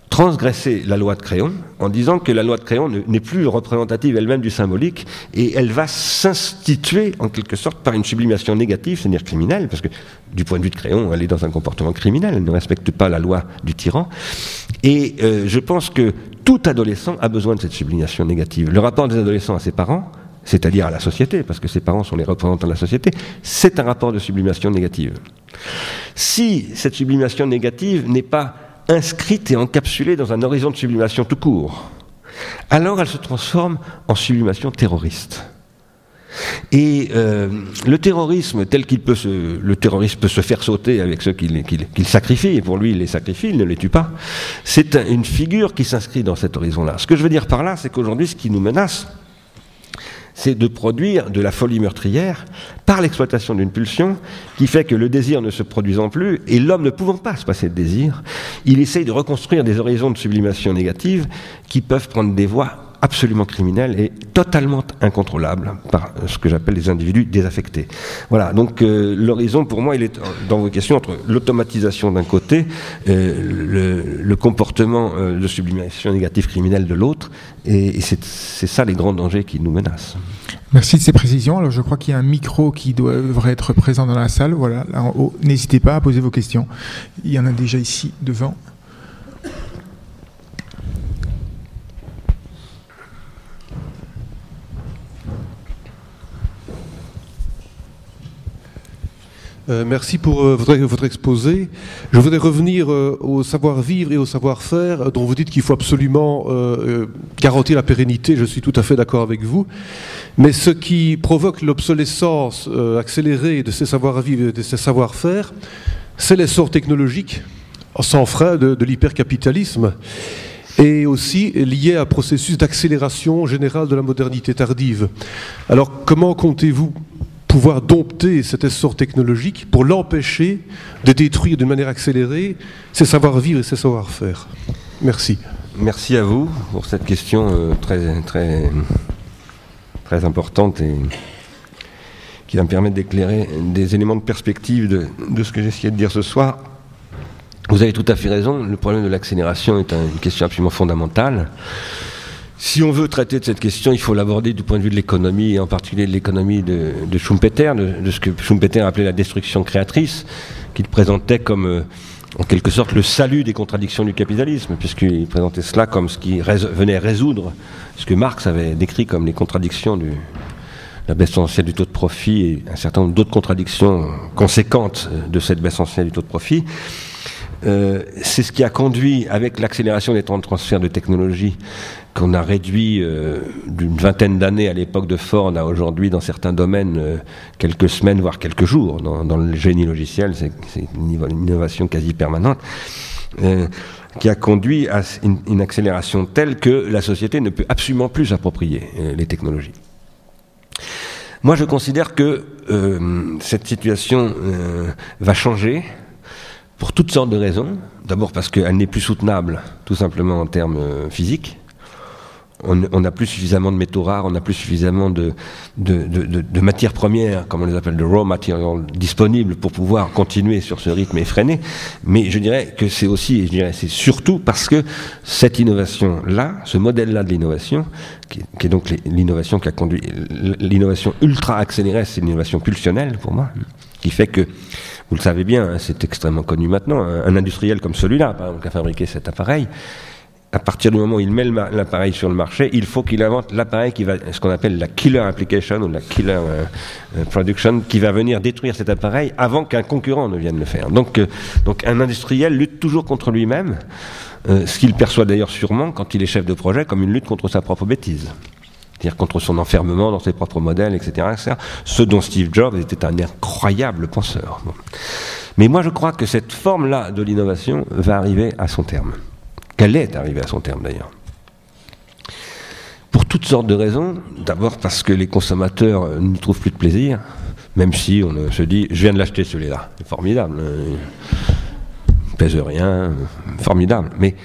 transgresser la loi de Créon en disant que la loi de Créon n'est plus représentative elle-même du symbolique, et elle va s'instituer en quelque sorte par une sublimation négative, c'est-à-dire criminelle, parce que du point de vue de Créon, elle est dans un comportement criminel, elle ne respecte pas la loi du tyran, et je pense que tout adolescent a besoin de cette sublimation négative. Le rapport des adolescents à ses parents, c'est-à-dire à la société, parce que ses parents sont les représentants de la société, c'est un rapport de sublimation négative. Si cette sublimation négative n'est pas inscrite et encapsulée dans un horizon de sublimation tout court, alors elle se transforme en sublimation terroriste. Et le terrorisme, tel qu'il peut le terroriste peut se faire sauter avec ceux qu'il sacrifie, et pour lui il les sacrifie, il ne les tue pas, c'est une figure qui s'inscrit dans cet horizon-là. Ce que je veux dire par là, c'est qu'aujourd'hui ce qui nous menace, c'est de produire de la folie meurtrière par l'exploitation d'une pulsion qui fait que le désir ne se produisant plus, et l'homme ne pouvant pas se passer de désir, il essaye de reconstruire des horizons de sublimation négative qui peuvent prendre des voies absolument criminelles et totalement incontrôlables par ce que j'appelle les individus désaffectés. Voilà, donc l'horizon pour moi il est dans vos questions entre l'automatisation d'un côté, le comportement de sublimation négative criminelle de l'autre, et c'est ça les grands dangers qui nous menacent. Merci de ces précisions. Alors je crois qu'il y a un micro qui devrait être présent dans la salle, voilà, là en haut. N'hésitez pas à poser vos questions. Il y en a déjà ici devant. Merci pour votre exposé. Je voudrais revenir au savoir-vivre et au savoir-faire dont vous dites qu'il faut absolument garantir la pérennité. Je suis tout à fait d'accord avec vous. Mais ce qui provoque l'obsolescence accélérée de ces savoir-vivre et de ces savoir-faire, c'est l'essor technologique sans frein de l'hypercapitalisme et aussi lié à un processus d'accélération générale de la modernité tardive. Alors comment comptez-vous pouvoir dompter cet essor technologique pour l'empêcher de détruire d'une manière accélérée ses savoir-vivre et ses savoir-faire? Merci. Merci à vous pour cette question très, très, très importante et qui va me permettre d'éclairer des éléments de perspective de ce que j'ai essayé de dire ce soir. Vous avez tout à fait raison, le problème de l'accélération est une question absolument fondamentale. Si on veut traiter de cette question, il faut l'aborder du point de vue de l'économie, et en particulier de l'économie de Schumpeter, de ce que Schumpeter appelait la destruction créatrice, qu'il présentait comme, en quelque sorte, le salut des contradictions du capitalisme, puisqu'il présentait cela comme ce qui venait résoudre ce que Marx avait décrit comme les contradictions de la baisse tendancielle du taux de profit et un certain nombre d'autres contradictions conséquentes de cette baisse tendancielle du taux de profit. C'est ce qui a conduit, avec l'accélération des temps de transfert de technologie, qu'on a réduit d'une vingtaine d'années à l'époque de Ford à aujourd'hui dans certains domaines quelques semaines voire quelques jours. Dans le génie logiciel, c'est une innovation quasi permanente qui a conduit à une accélération telle que la société ne peut absolument plus s'approprier les technologies. Moi, je considère que cette situation va changer pour toutes sortes de raisons. D'abord parce qu'elle n'est plus soutenable, tout simplement en termes physiques. On n'a plus suffisamment de métaux rares, on n'a plus suffisamment de matières premières, comme on les appelle, de raw material, disponibles pour pouvoir continuer sur ce rythme effréné. Mais je dirais que c'est aussi, et je dirais c'est surtout parce que cette innovation-là, ce modèle-là de l'innovation, qui est donc l'innovation qui a conduit, l'innovation ultra accélérée, c'est l'innovation pulsionnelle pour moi, qui fait que, vous le savez bien, hein, c'est extrêmement connu maintenant, un industriel comme celui-là, par exemple, qui a fabriqué cet appareil, à partir du moment où il met l'appareil sur le marché, il faut qu'il invente l'appareil qui va, ce qu'on appelle la killer application ou la killer production, qui va venir détruire cet appareil avant qu'un concurrent ne vienne le faire. Donc un industriel lutte toujours contre lui-même, ce qu'il perçoit d'ailleurs sûrement quand il est chef de projet comme une lutte contre sa propre bêtise. C'est-à-dire contre son enfermement dans ses propres modèles, etc., etc. Ce dont Steve Jobs était un incroyable penseur. Bon. Mais moi je crois que cette forme-là de l'innovation va arriver à son terme. Qu'elle est arrivée à son terme d'ailleurs. Pour toutes sortes de raisons. D'abord parce que les consommateurs n'y trouvent plus de plaisir, même si on se dit, je viens de l'acheter celui-là, c'est formidable, il ne pèse rien, formidable, mais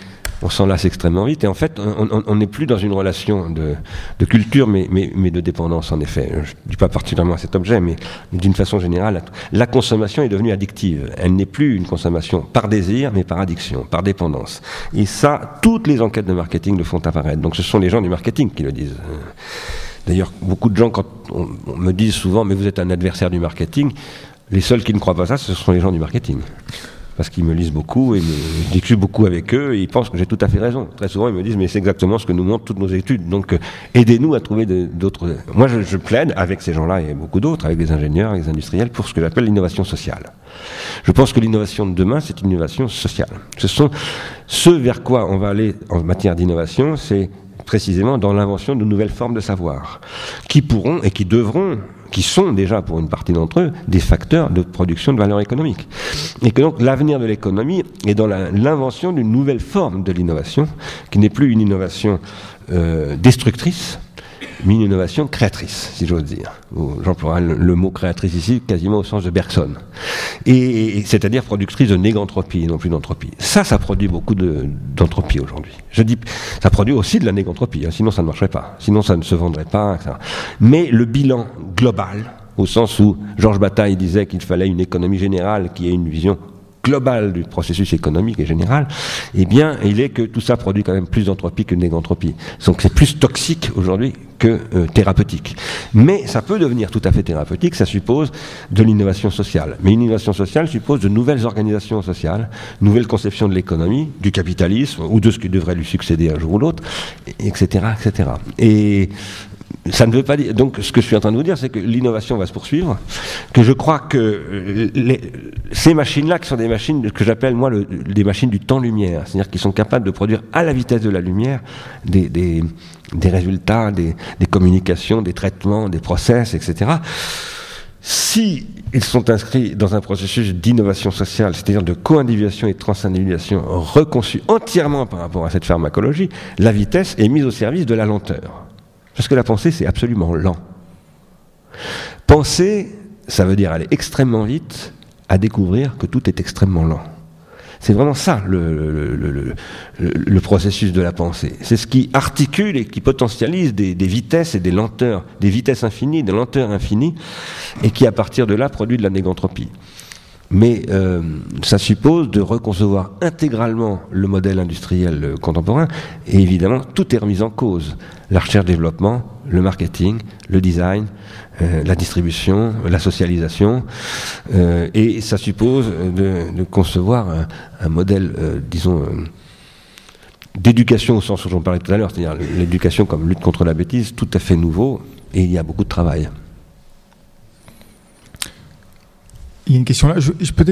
on s'en lasse extrêmement vite, et en fait on n'est plus dans une relation de culture, mais de dépendance en effet. Je ne dis pas particulièrement à cet objet, mais d'une façon générale, la consommation est devenue addictive. Elle n'est plus une consommation par désir, mais par addiction, par dépendance. Et ça, toutes les enquêtes de marketing le font apparaître. Donc ce sont les gens du marketing qui le disent. D'ailleurs, beaucoup de gens, quand on me dit souvent, mais vous êtes un adversaire du marketing, les seuls qui ne croient pas ça, ce sont les gens du marketing. Parce qu'ils me lisent beaucoup et je discute beaucoup avec eux et ils pensent que j'ai tout à fait raison. Très souvent, ils me disent, mais c'est exactement ce que nous montrent toutes nos études. Donc, aidez-nous à trouver d'autres... Moi, je plaide avec ces gens-là et beaucoup d'autres, avec des ingénieurs, avec des industriels, pour ce que j'appelle l'innovation sociale. Je pense que l'innovation de demain, c'est une innovation sociale. Ce sont ce vers quoi on va aller en matière d'innovation, c'est précisément dans l'invention de nouvelles formes de savoir, qui pourront et qui devront, qui sont déjà pour une partie d'entre eux, des facteurs de production de valeur économique. Et que donc l'avenir de l'économie est dans l'invention d'une nouvelle forme de l'innovation, qui n'est plus une innovation destructrice, mais une innovation créatrice, si j'ose dire. J'emploierai le mot créatrice ici quasiment au sens de Bergson. Et c'est-à-dire productrice de négantropie, non plus d'entropie. Ça produit beaucoup d'entropie aujourd'hui. Je dis, ça produit aussi de la négantropie, hein, sinon ça ne marcherait pas, sinon ça ne se vendrait pas, etc. Mais le bilan global, au sens où Georges Bataille disait qu'il fallait une économie générale qui ait une vision globale du processus économique et général, eh bien, il est que tout ça produit quand même plus d'entropie que de négantropie. Donc c'est plus toxique aujourd'hui que thérapeutique. Mais ça peut devenir tout à fait thérapeutique, ça suppose de l'innovation sociale. Mais une innovation sociale suppose de nouvelles organisations sociales, nouvelles conceptions de l'économie, du capitalisme, ou de ce qui devrait lui succéder un jour ou l'autre, etc., etc. Et ça ne veut pas dire. Donc, ce que je suis en train de vous dire, c'est que l'innovation va se poursuivre, que je crois que ces machines-là, qui sont des machines que j'appelle, moi, des machines du temps-lumière, c'est-à-dire qui sont capables de produire à la vitesse de la lumière des résultats, des communications, des traitements, des process, etc. Si ils sont inscrits dans un processus d'innovation sociale, c'est-à-dire de co-individuation et de transindividuation reconçu entièrement par rapport à cette pharmacologie, la vitesse est mise au service de la lenteur. Parce que la pensée, c'est absolument lent. Penser, ça veut dire aller extrêmement vite à découvrir que tout est extrêmement lent. C'est vraiment ça le processus de la pensée. C'est ce qui articule et qui potentialise des vitesses et des lenteurs, des vitesses infinies, des lenteurs infinies, et qui à partir de là produit de la négantropie. Mais ça suppose de reconcevoir intégralement le modèle industriel contemporain, et évidemment tout est remis en cause. La recherche-développement, le marketing, le design, la distribution, la socialisation, et ça suppose de concevoir un modèle, disons, d'éducation au sens où j'en parlais tout à l'heure, c'est-à-dire l'éducation comme lutte contre la bêtise, tout à fait nouveau, et il y a beaucoup de travail. Il y a une question là, je peut-être